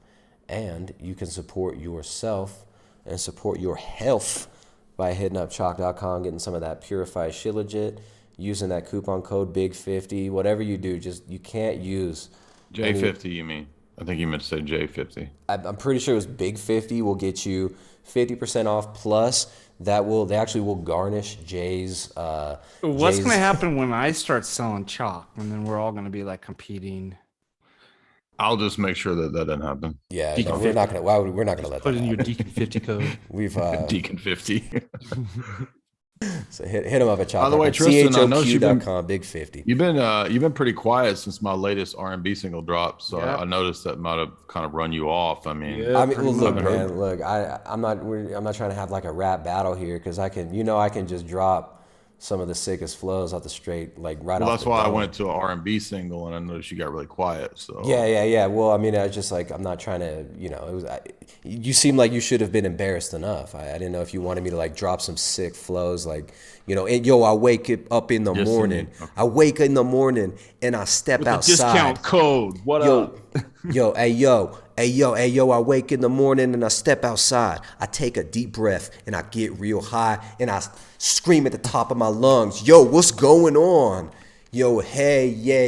and you can support yourself and support your health by hitting up chalk.com, getting some of that purified shit, using that coupon code BIG50. Whatever you do, just you can't use J50. You mean? I think you meant to say J50. I'm pretty sure it was BIG50 will get you 50% off plus. They actually will garnish Jay's. What's going to happen when I start selling chalk, and then we're all going to be like competing? I'll just make sure that doesn't happen. Yeah, Deacon no, 50. we're not gonna let Put that in your happen. Deacon 50 code. We've Deacon 50. so hit him up at By the way, Tristan, I know choq.com BIG50. You've been pretty quiet since my latest R&B single dropped, so Yep. I noticed that might have kind of run you off. I mean, Yeah. I mean, pretty well, look, much. man, look, I'm not trying to have like a rap battle here because I can just drop some of the sickest flows out the straight, like right well, off that's the why I dome. went to an R&B single, and I noticed you got really quiet. So Yeah. Well, I mean, I was just like, I'm not trying to, you seem like you should have been embarrassed enough. I didn't know if you wanted me to like drop some sick flows, like, and I wake up in the Just morning. sing it. Okay. I wake in the morning and I step With the outside. discount code. What up? Yo, I wake in the morning and I step outside. I take a deep breath and I get real high and I scream at the top of my lungs. Yo, what's going on? Yo, hey, yeah,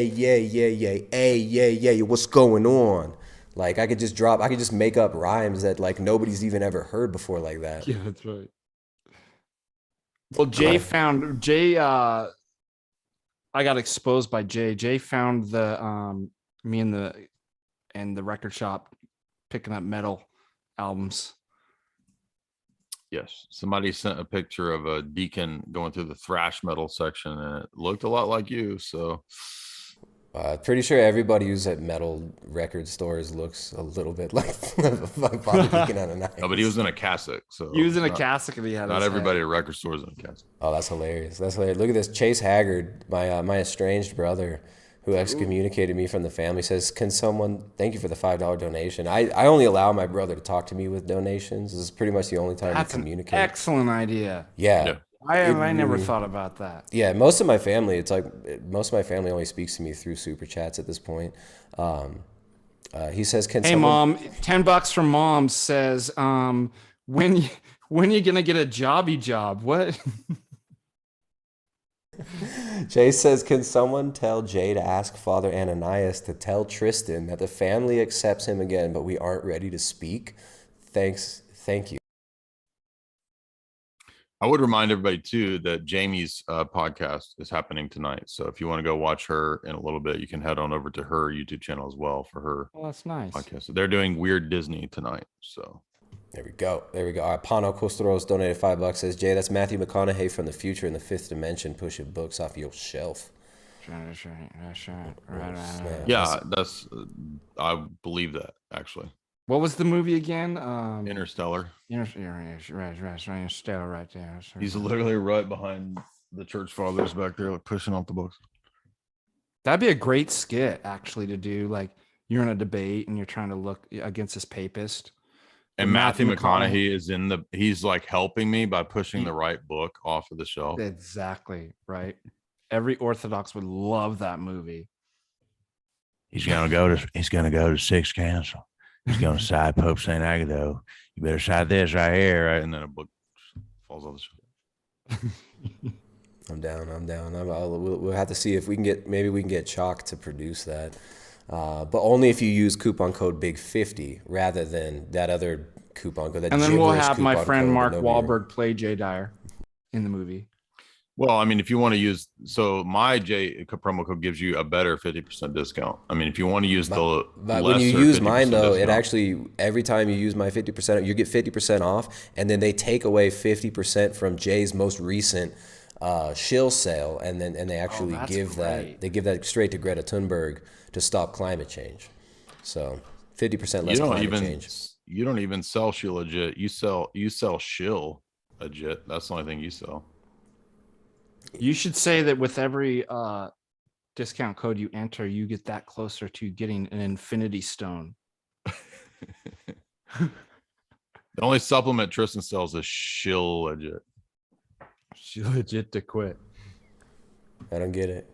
hey, yeah, what's going on? Like I could just make up rhymes that like nobody's even ever heard before like that. Yeah, that's right. Well, I got exposed by Jay. Jay found the me in the record shop picking up metal albums. yes, somebody sent a picture of a deacon going through the thrash metal section, and it looked a lot like you. So Pretty sure everybody who's at metal record stores looks a little bit like Father Deacon Ananais. no, but he was in a cassock. So He was in a not- cassock and he had Not his everybody head. at record stores in a cassock. Oh, that's hilarious. That's hilarious. Look at this. Chase Haggard, my estranged brother, who excommunicated me from the family, says, "Can someone thank you for the $5 donation?" I only allow my brother to talk to me with donations. This is pretty much the only time That's we an communicate. excellent idea. Yeah. I never really- thought about that. Yeah, most of my family, most of my family only speaks to me through super chats at this point. He says, "Can Hey, someone?" Mom, $10 from Mom says, when you gonna get a jobby job? What? Jay says, "Can someone tell Jay to ask Father Ananias to tell Tristan that the family accepts him again, but we aren't ready to speak? Thank you." I would remind everybody too that Jamie's podcast is happening tonight. So if you want to go watch her in a little bit, you can head on over to her YouTube channel as well for her Well, that's nice. podcast. So they're doing Weird Disney tonight. So There we go. All right, Pano Costaros donated $5. Says, "Jay, that's Matthew McConaughey from the future in the fifth dimension, pushing books off your shelf." That's right. Snap. yeah, that's I believe that actually. What was the movie again? Interstellar. Right, Stella right there. He's literally right behind the church fathers back there, like pushing off the books. That'd be a great skit actually to do. Like you're in a debate and you're trying to look against this papist. With And Matthew McConaughey is he's like helping me by pushing the right book off of the shelf. Exactly right. Every Orthodox would love that movie. He's gonna go to Sixth Council. He's gonna side Pope Saint Agatho. You better side this right here, right? And then a book falls off the shelf. I'm down. We'll have to see if maybe we can get Chalk to produce that. But only if you use coupon code BIG50 rather than that other coupon code. And then we'll have my friend Mark Wahlberg play Jay Dyer in the movie. Well, I mean, if you want to use, so my promo code gives you a better 50% discount. I mean, if you want to use but when you use mine though, discount, it actually, every time you use my 50%, you get 50% off, and then they take away 50% from Jay's most recent shill sale, and they actually give that straight to Greta Thunberg to stop climate change. So 50% less climate change. You don't even sell shill legit. You sell shill legit. That's the only thing you sell. You should say that with every discount code you enter, you get that closer to getting an infinity stone. The only supplement Tristan sells is shill legit. Shill legit to quit. I don't get it.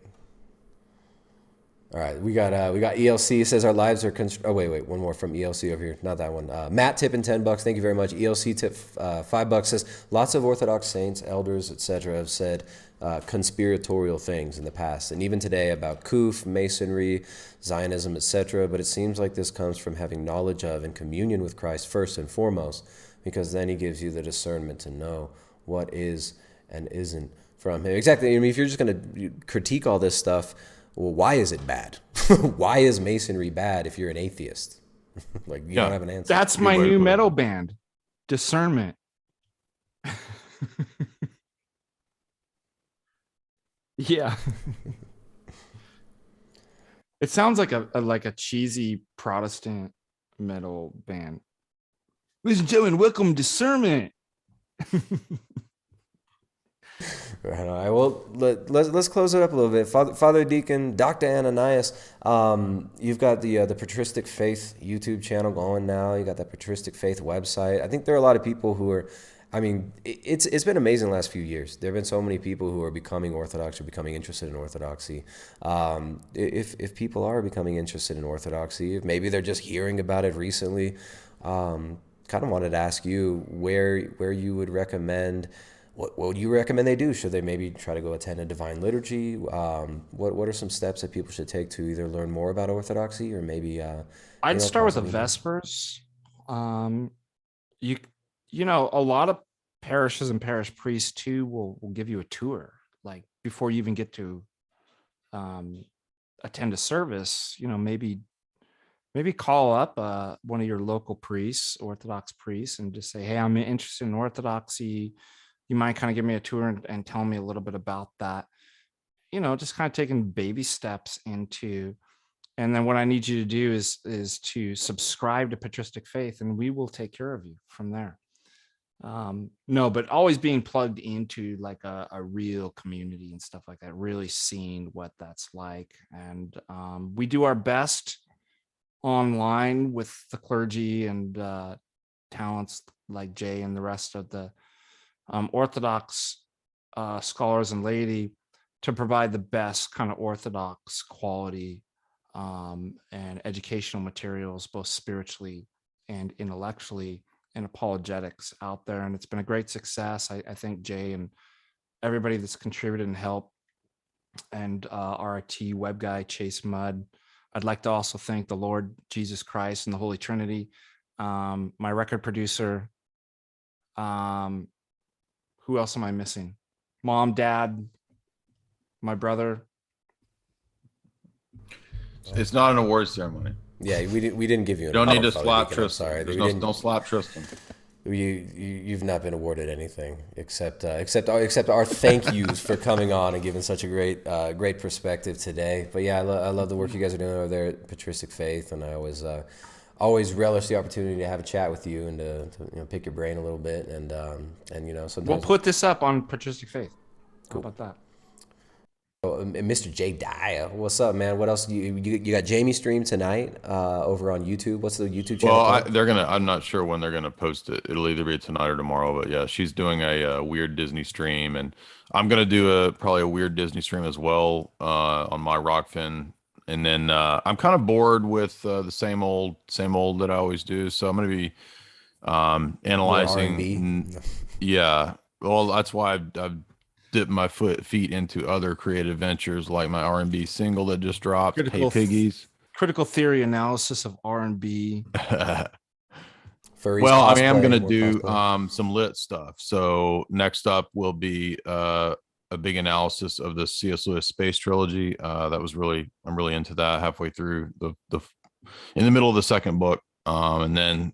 All right, we got ELC says our lives are oh wait, one more from ELC over here, not that one. Matt tipping $10. Thank you very much. ELC tip $5 says lots of Orthodox saints, elders, etc. have said conspiratorial things in the past, and even today about Kuf, Masonry, Zionism, etc. But it seems like this comes from having knowledge of and communion with Christ first and foremost, because then He gives you the discernment to know what is and isn't from Him. Exactly. I mean, if you're just going to critique all this stuff, well, why is it bad? Why is Masonry bad if you're an atheist? Like, you don't have an answer. That's my new metal band, Discernment. Yeah. It sounds like a cheesy Protestant metal band. Ladies and gentlemen, welcome Discernment. Right. All right. Well, let's close it up a little bit. Father Deacon, Dr. Ananais, you've got the Patristic Faith YouTube channel going now. You got that Patristic Faith website. I think there are a lot of people who are, I mean, it's been amazing the last few years. There have been so many people who are becoming Orthodox or becoming interested in Orthodoxy. If people are becoming interested in Orthodoxy, if maybe they're just hearing about it recently, kind of wanted to ask you where you would recommend. What would you recommend they do? Should they maybe try to go attend a divine liturgy? What are some steps that people should take to either learn more about Orthodoxy or maybe? I'd start with the Vespers. You know, a lot of parishes and parish priests too will give you a tour, like before you even get to attend a service. You know, maybe call up one of your local priests, Orthodox priests, and just say, "Hey, I'm interested in Orthodoxy. You might kind of give me a tour and tell me a little bit about that." You know, just kind of taking baby steps into, and then what I need you to do is to subscribe to Patristic Faith, and we will take care of you from there. No, but always being plugged into like a real community and stuff like that, really seeing what that's like. And we do our best online with the clergy and talents like Jay and the rest of the Orthodox scholars and laity to provide the best kind of Orthodox quality and educational materials, both spiritually and intellectually, and apologetics out there. And it's been a great success. I think Jay and everybody that's contributed and helped, and RT web guy Chase Mudd. I'd like to also thank the Lord Jesus Christ and the Holy Trinity, my record producer. Who else am I missing? Mom, Dad, my brother. It's not an award ceremony. Yeah, we didn't give you. You don't need to slap Tristan. Sorry, don't slap Tristan. You've not been awarded anything except our thank yous for coming on and giving such a great perspective today. But yeah, I love the work you guys are doing over there at Patristic Faith, and I always relish the opportunity to have a chat with you and to pick your brain a little bit, and sometimes we'll put this up on Patristic Faith. Cool. How about that? Oh, and Mr. J Dyer, what's up, man? What else? You got Jamie stream tonight over on YouTube. What's the YouTube channel Well, called? I'm not sure when they're gonna post it. It'll either be tonight or tomorrow. But yeah, she's doing a weird Disney stream, and I'm gonna do probably a weird Disney stream as well on my Rockfin. And then I'm kind of bored with the same old that I always do. So I'm gonna be More R&B. analyzing. Yeah, well, that's why I've dipped my feet into other creative ventures like my R&B single that just dropped, Hey Critical Piggies. critical theory analysis of R&B. Furries Well, I am cosplay, gonna more do cosplay. some lit stuff. So next up will be a big analysis of the C.S. Lewis space trilogy. I'm really into that. Halfway through the in the middle of the second book, and then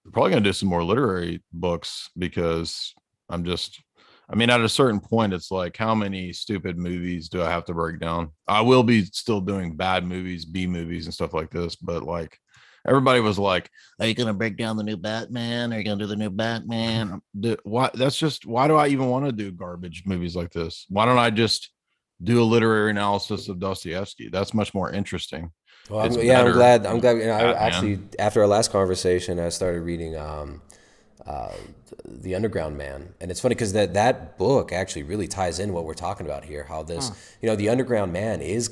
we're probably gonna do some more literary books because I'm just. I mean, at a certain point, it's like, how many stupid movies do I have to break down? I will be still doing bad movies, B movies, and stuff like this, but like everybody was like, "Are you gonna break down the new Batman? Are you gonna do the new Batman?" Why? That's just why do I even want to do garbage movies like this? Why don't I just do a literary analysis of Dostoevsky? That's much more interesting. Well, It's yeah, I'm better glad. I'm than glad. You know, I actually, Batman. after our last conversation, I started reading uh, The Underground Man, and it's funny because that book actually really ties in what we're talking about here. How this, Huh. The Underground Man is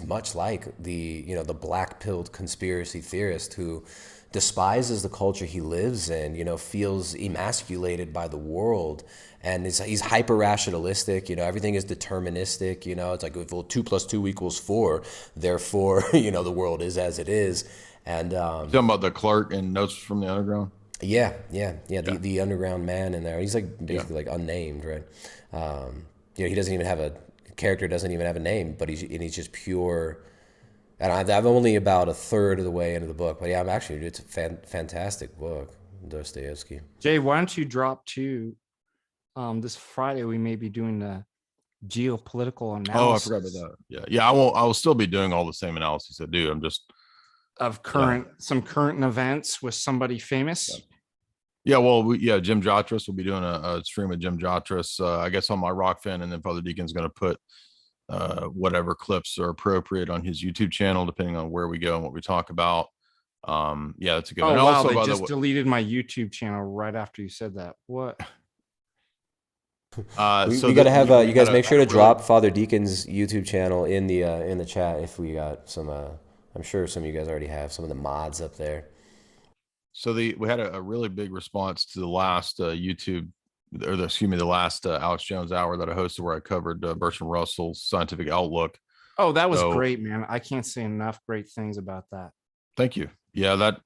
much like the black pilled conspiracy theorist who despises the culture he lives in. Feels emasculated by the world. And he's hyper rationalistic. Everything is deterministic. It's like, well, 2 + 2 = 4. Therefore, the world is as it is. And You talking about the clerk in Notes from the Underground? yeah. The Yeah, the underground man in there. He's like yeah. basically like unnamed, right? He doesn't even have a character. Doesn't even have a name, but he's just pure. And I'm only about a third of the way into the book, but yeah, it's a fantastic book, Dostoevsky. Jay, why don't you drop to this Friday? We may be doing the geopolitical Oh, I forgot about analysis that. Yeah, yeah. I will still be doing all the same analyses I do. I'm just of yeah. some current events with somebody Yeah. famous. Yeah, well, Jim Jotras will be doing a stream with Jim Jotras, I guess on my Rockfin, and then Father Deacon's going to put whatever clips are appropriate on his YouTube channel, depending on where we go and what we talk about. Yeah, that's a good one. Oh And wow, also, they by the just way, deleted my YouTube channel right after you said that. What? We, so we got to that have we you had guys a make sure had to a really drop Father Deacon's YouTube channel in the chat if we got some. I'm sure some of you guys already have some of the mods up there. we had a really big response to the last YouTube excuse me, the last Alex Jones hour that I hosted where I covered Bertrand Russell's scientific outlook. Oh, that was So great, man. I can't say enough great things about that. thank you. Yeah, that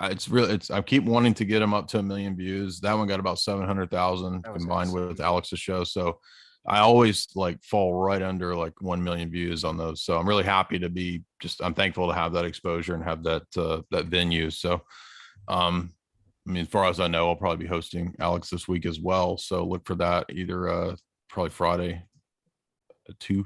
it's really I keep wanting to get him up to 1 million views. That one got about 700,000 That was combined awesome. with Alex's show. So I always like fall right under like 1 million views on those. So I'm really happy to be I'm thankful to have that exposure and have that venue. So I mean, as far as I know, I'll probably be hosting Alex this week as well. So look for that either probably Friday at 2.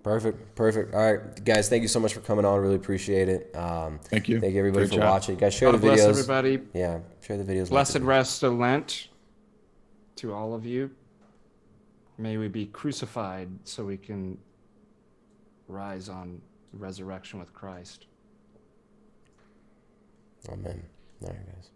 Perfect. All right, guys, thank you so much for coming on. Really appreciate it. Thank you. Thank you everybody Great for chat. watching. Guys, share the God bless videos. everybody. Yeah, share the videos. Blessed rest of Lent to all of you. May we be crucified so we can rise on resurrection with Christ. Amen. All right, guys.